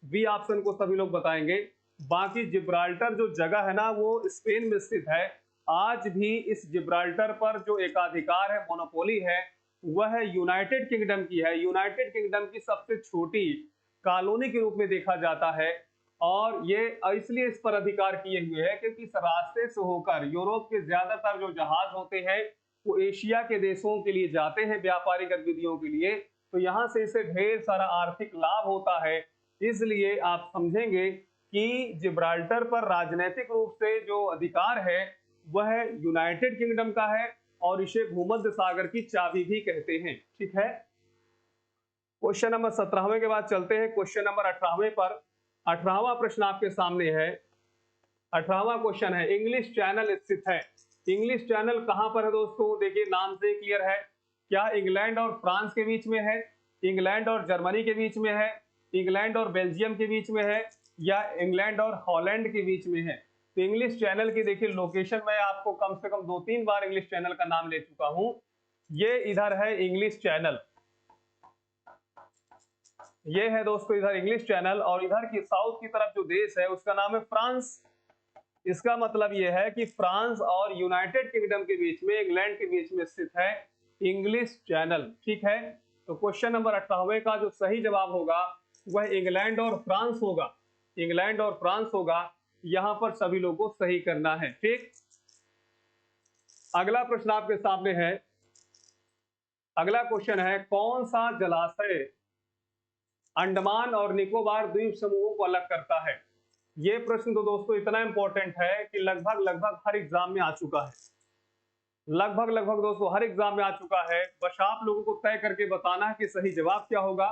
बी ऑप्शन को सभी लोग बताएंगे। बाकी जिब्राल्टर जो जगह है ना, वो स्पेन में स्थित है। आज भी इस जिब्राल्टर पर जो एकाधिकार है, मोनोपोली है, वह यूनाइटेड किंगडम की है। यूनाइटेड किंगडम की सबसे छोटी कॉलोनी के रूप में देखा जाता है। और ये इसलिए इस पर अधिकार किए हुए है क्योंकि इस रास्ते से होकर यूरोप के ज्यादातर जो जहाज होते हैं वो एशिया के देशों के लिए जाते हैं व्यापारिक गतिविधियों के लिए, तो यहाँ से इसे ढेर सारा आर्थिक लाभ होता है। इसलिए आप समझेंगे कि जिब्राल्टर पर राजनीतिक रूप से जो अधिकार है वह यूनाइटेड किंगडम का है और इसे भूमध्य सागर की चाबी भी कहते हैं। ठीक है, क्वेश्चन नंबर 17वें के बाद चलते हैं क्वेश्चन नंबर 18वें पर। 18वां प्रश्न आपके सामने है। 18वां क्वेश्चन है, इंग्लिश चैनल स्थित है। इंग्लिश चैनल कहां पर है दोस्तों? देखिए नाम से क्लियर है। क्या इंग्लैंड और फ्रांस के बीच में है, इंग्लैंड और जर्मनी के बीच में है, इंग्लैंड और बेल्जियम के बीच में है, या इंग्लैंड और हॉलैंड के बीच में है? तो इंग्लिश चैनल की देखिए लोकेशन, मैं आपको कम से कम 2-3 बार इंग्लिश चैनल का नाम ले चुका हूं। ये इधर है इंग्लिश चैनल, ये है दोस्तों इधर इंग्लिश चैनल, और इधर की साउथ की तरफ जो देश है उसका नाम है फ्रांस। इसका मतलब यह है कि फ्रांस और यूनाइटेड किंगडम के बीच में, इंग्लैंड के बीच में स्थित है इंग्लिश चैनल। ठीक है, तो क्वेश्चन नंबर 18वें का जो सही जवाब होगा वह इंग्लैंड और फ्रांस होगा। इंग्लैंड और फ्रांस होगा, यहां पर सभी लोगों को सही करना है। ठीक, अगला प्रश्न आपके सामने है। अगला क्वेश्चन है, कौन सा जलाशय अंडमान और निकोबार द्वीप समूहों को अलग करता है? ये प्रश्न तो दोस्तों इतना इंपॉर्टेंट है कि लगभग हर एग्जाम में आ चुका है। लगभग दोस्तों हर एग्जाम में आ चुका है। बस आप लोगों को तय करके बताना है कि सही जवाब क्या होगा।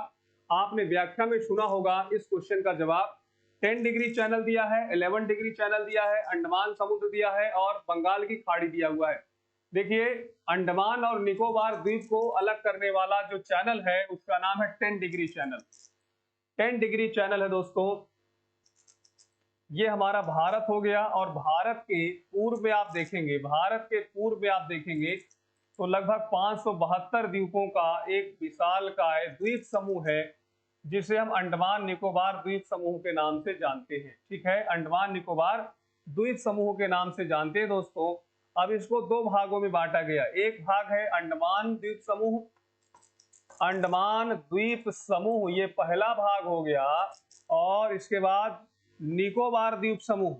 आपने व्याख्या में सुना होगा इस क्वेश्चन का जवाब 10 डिग्री चैनल दिया है, 11 डिग्री चैनल दिया है, अंडमान समुद्र दिया है और बंगाल की खाड़ी दिया हुआ है। देखिए अंडमान और निकोबार द्वीप को अलग करने वाला जो चैनल है उसका नाम है 10 डिग्री चैनल। 10 डिग्री चैनल है दोस्तों, ये हमारा भारत हो गया। और भारत के पूर्व में आप देखेंगे, भारत के पूर्व में आप देखेंगे तो लगभग 572 द्वीपों का एक विशालकाय द्वीप समूह है जिसे हम अंडमान निकोबार द्वीप समूह के नाम से जानते हैं। ठीक है, अंडमान निकोबार द्वीप समूह के नाम से जानते हैं दोस्तों। अब इसको दो भागों में बांटा गया। एक भाग है अंडमान द्वीप समूह, अंडमान द्वीप समूह ये पहला भाग हो गया, और इसके बाद निकोबार द्वीप समूह,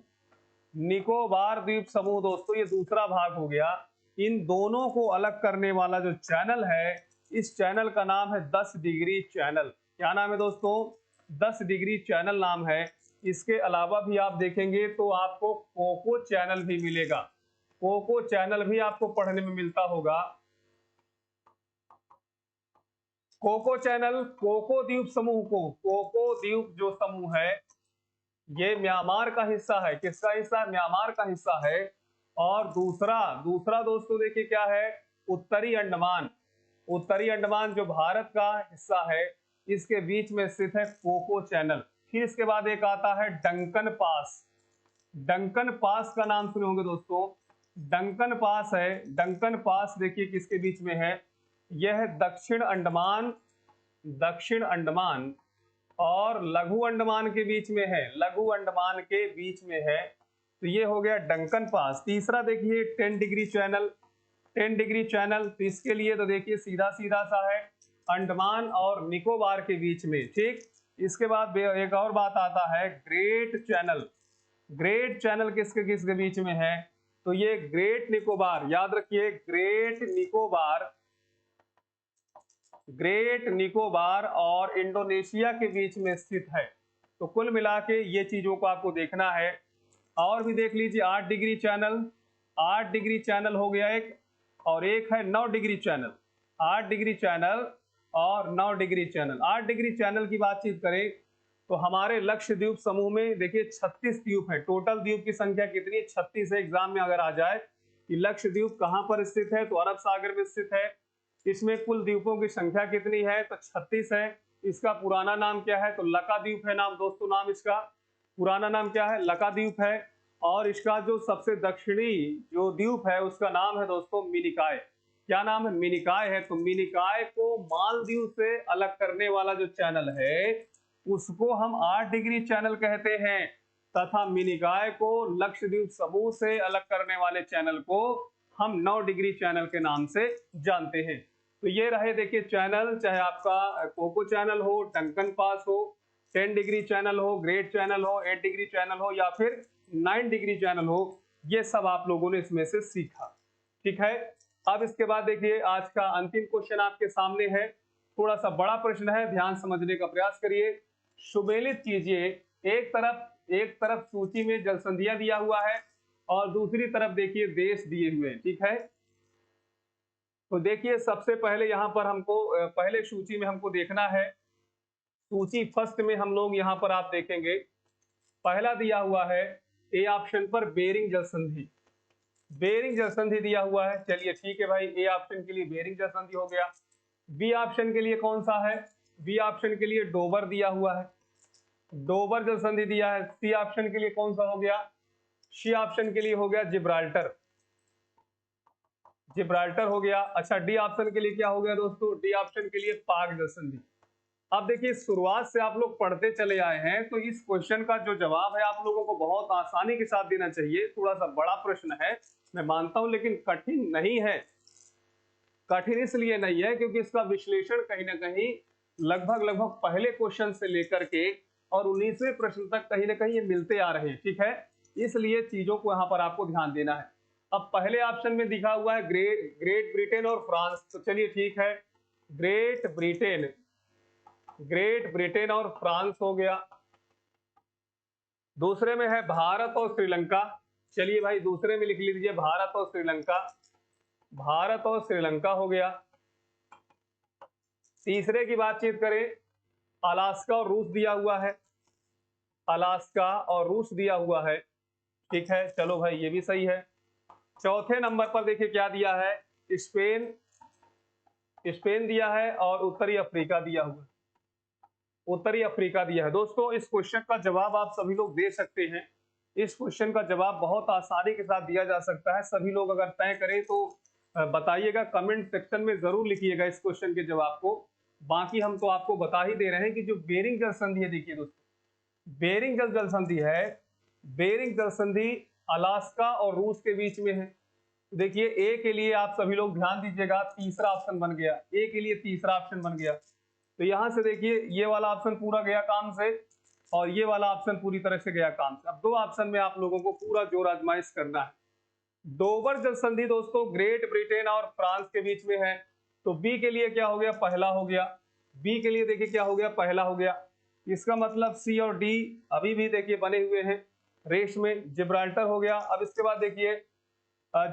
निकोबार द्वीप समूह दोस्तों ये दूसरा भाग हो गया। इन दोनों को अलग करने वाला जो चैनल है, इस चैनल का नाम है 10 डिग्री चैनल। क्या नाम है दोस्तों? 10 डिग्री चैनल नाम है। इसके अलावा भी आप देखेंगे तो आपको कोको चैनल भी मिलेगा। कोको चैनल भी आपको पढ़ने में मिलता होगा। कोको चैनल, कोको द्वीप समूह को, कोको द्वीप जो समूह है ये म्यांमार का हिस्सा है। किसका हिस्सा? म्यांमार का हिस्सा है। और दूसरा दोस्तों देखिए क्या है, उत्तरी अंडमान। उत्तरी अंडमान जो भारत का हिस्सा है इसके बीच में स्थित है कोको चैनल। फिर इसके बाद एक आता है डंकन पास। डंकन पास का नाम सुने होंगे दोस्तों, डंकन पास है। डंकन पास देखिए किसके बीच में है, यह है दक्षिण अंडमान, दक्षिण अंडमान और लघु अंडमान के बीच में है, लघु अंडमान के बीच में है। तो ये हो गया डंकन पास। तीसरा देखिए 10 डिग्री चैनल, 10 डिग्री चैनल, तो इसके लिए तो देखिए सीधा सीधा सा है अंडमान और निकोबार के बीच में। ठीक, इसके बाद एक और बात आता है ग्रेट चैनल। ग्रेट चैनल किसके किसके बीच में है? तो ये ग्रेट निकोबार, याद रखिए ग्रेट निकोबार, ग्रेट निकोबार और इंडोनेशिया के बीच में स्थित है। तो कुल मिला के ये चीजों को आपको देखना है। और भी देख लीजिए 8 डिग्री चैनल, 8 डिग्री चैनल हो गया एक, और एक है 9 डिग्री चैनल। 8 डिग्री चैनल और 9 डिग्री चैनल। 8 डिग्री चैनल की बातचीत करें तो हमारे लक्षद्वीप समूह में देखिए 36 द्वीप है। टोटल द्वीप की संख्या कितनी है? 36 है। एग्जाम में अगर आ जाए कि लक्षद्वीप कहां पर स्थित है तो अरब सागर में स्थित है। इसमें कुल द्वीपों की संख्या कितनी है? तो 36 है। इसका पुराना नाम क्या है? तो लकाद्वीप है नाम दोस्तों, नाम इसका पुराना नाम क्या है? लकाद्वीप है। और इसका जो सबसे दक्षिणी जो द्वीप है उसका नाम है दोस्तों मिनिकॉय। क्या नाम है? मिनिकॉय है। तो मिनिकॉय को मालदीव से अलग करने वाला जो चैनल है उसको हम 8 डिग्री चैनल कहते हैं, तथा मिनिकॉय को लक्षद्वीप समूह से अलग करने वाले चैनल को हम 9 डिग्री चैनल के नाम से जानते हैं। तो ये रहे देखिए चैनल, चाहे आपका कोको चैनल हो, डंकन पास हो, 10 डिग्री चैनल हो, ग्रेड चैनल हो, 8 डिग्री चैनल हो या फिर 9 डिग्री चैनल हो, ये सब आप लोगों ने इसमें से सीखा। ठीक है, अब इसके बाद देखिए आज का अंतिम क्वेश्चन आपके सामने है, थोड़ा सा बड़ा प्रश्न है, ध्यान समझने का प्रयास करिए। सुमेलित कीजिए, एक तरफ सूची में जलसंधियां दिया हुआ है और दूसरी तरफ देखिए देश दिए हुए हैं। ठीक है, तो देखिए सबसे पहले यहाँ पर हमको पहले सूची में हमको देखना है, सूची फर्स्ट में हम लोग यहाँ पर आप देखेंगे पहला दिया हुआ है ए ऑप्शन पर बेरिंग जलसंधि, बेरिंग जलसंधि दिया हुआ है। चलिए ठीक है भाई, ए ऑप्शन के लिए बेरिंग जलसंधि हो गया। बी ऑप्शन के लिए कौन सा है, बी ऑप्शन के लिए डोबर दिया हुआ है, डोबर जलसंधि दिया है। सी ऑप्शन के लिए कौन सा हो गया, सी ऑप्शन के लिए हो गया जिब्राल्टर, जिब्राल्टर हो गया। अच्छा, डी ऑप्शन के लिए क्या हो गया दोस्तों, डी ऑप्शन के लिए पाक जलसंधि। अब देखिए शुरुआत से आप लोग पढ़ते चले आए हैं तो इस क्वेश्चन का जो जवाब है आप लोगों को बहुत आसानी के साथ देना चाहिए। थोड़ा सा बड़ा प्रश्न है मैं मानता हूं, लेकिन कठिन नहीं है। कठिन इसलिए नहीं है क्योंकि इसका विश्लेषण कहीं ना कहीं लगभग पहले क्वेश्चन से लेकर के और 19वें प्रश्न तक कहीं ना कहीं ये मिलते आ रहे हैं। ठीक है, इसलिए चीजों को यहाँ पर आपको ध्यान देना है। अब पहले ऑप्शन में दिखा हुआ है ग्रेट ब्रिटेन और फ्रांस, तो चलिए ठीक है, ग्रेट ब्रिटेन, ग्रेट ब्रिटेन और फ्रांस हो गया। दूसरे में है भारत और श्रीलंका, चलिए भाई दूसरे में लिख लीजिए भारत और श्रीलंका, भारत और श्रीलंका हो गया। तीसरे की बातचीत करें, अलास्का और रूस दिया हुआ है, अलास्का और रूस दिया हुआ है। ठीक है, चलो भाई ये भी सही है। चौथे नंबर पर देखिए क्या दिया है, स्पेन, स्पेन दिया है और उत्तरी अफ्रीका दिया हुआ है, उत्तरी अफ्रीका दिया है। दोस्तों इस क्वेश्चन का जवाब आप सभी लोग दे सकते हैं, इस क्वेश्चन का जवाब बहुत आसानी के साथ दिया जा सकता है। सभी लोग अगर तय करें तो बताइएगा, कमेंट सेक्शन में जरूर लिखिएगा इस क्वेश्चन के जवाब को। बाकी हम तो आपको बता ही दे रहे हैं कि जो बेरिंग जल संधि है, देखिए दोस्तों बेरिंग जल संधि है, बेरिंग जल संधि अलास्का और रूस के बीच में है। देखिए ए के लिए आप सभी लोग ध्यान दीजिएगा, तीसरा ऑप्शन बन गया, ए के लिए तीसरा ऑप्शन बन गया। तो यहां से देखिए ये वाला ऑप्शन पूरा गया काम से और ये वाला ऑप्शन पूरी तरह से गया काम से। अब दो ऑप्शन में आप लोगों को पूरा जोर आजमाइश करना है। डोबर जल संधि दोस्तों ग्रेट ब्रिटेन और फ्रांस के बीच में है, तो बी के लिए क्या हो गया, पहला हो गया। बी के लिए देखिए क्या हो गया, पहला हो गया। इसका मतलब सी और डी अभी भी देखिए बने हुए हैं रेस में, जिब्राल्टर हो गया। अब इसके बाद देखिए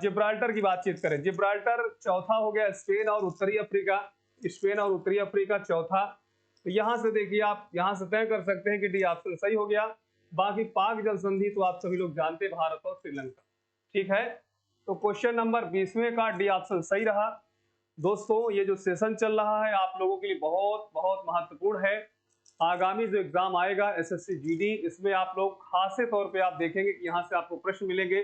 जिब्राल्टर की बातचीत करें, जिब्राल्टर चौथा हो गया, स्पेन और उत्तरी अफ्रीका, स्पेन और उत्तरी अफ्रीका चौथा। तो यहां से देखिए आप यहां से तय कर सकते हैं कि डी ऑप्शन सही हो गया। बाकी पाक जल संधि तो आप सभी लोग जानते हैं, भारत और श्रीलंका। ठीक है, तो क्वेश्चन नंबर 20वें का डी ऑप्शन सही रहा। दोस्तों ये जो सेशन चल रहा है आप लोगों के लिए बहुत बहुत महत्वपूर्ण है। आगामी जो एग्जाम आएगा एसएससी जीडी, इसमें आप लोग खासे तौर पे आप देखेंगे कि यहाँ से आपको प्रश्न मिलेंगे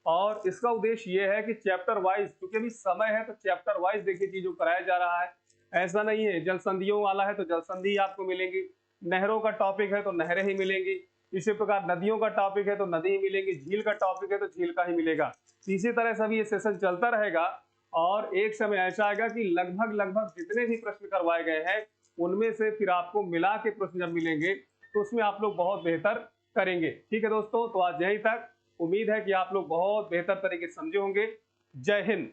और इसका उद्देश्य ये है कि चैप्टर वाइज, क्योंकि अभी समय है तो चैप्टर वाइज देखिए चीजों कराया जा रहा है। ऐसा नहीं है जल संधियों वाला है तो जल संधि आपको मिलेंगी, नहरों का टॉपिक है तो नहरें ही मिलेंगी, इसी प्रकार नदियों का टॉपिक है तो नदी ही मिलेंगी, झील का टॉपिक है तो झील का ही मिलेगा। इसी तरह से भी ये सेशन चलता रहेगा और एक समय ऐसा आएगा कि लगभग जितने भी प्रश्न करवाए गए हैं उनमें से फिर आपको मिला के प्रश्न जब मिलेंगे तो उसमें आप लोग बहुत बेहतर करेंगे। ठीक है दोस्तों, तो आज यही तक, उम्मीद है कि आप लोग बहुत बेहतर तरीके से समझे होंगे। जय हिंद।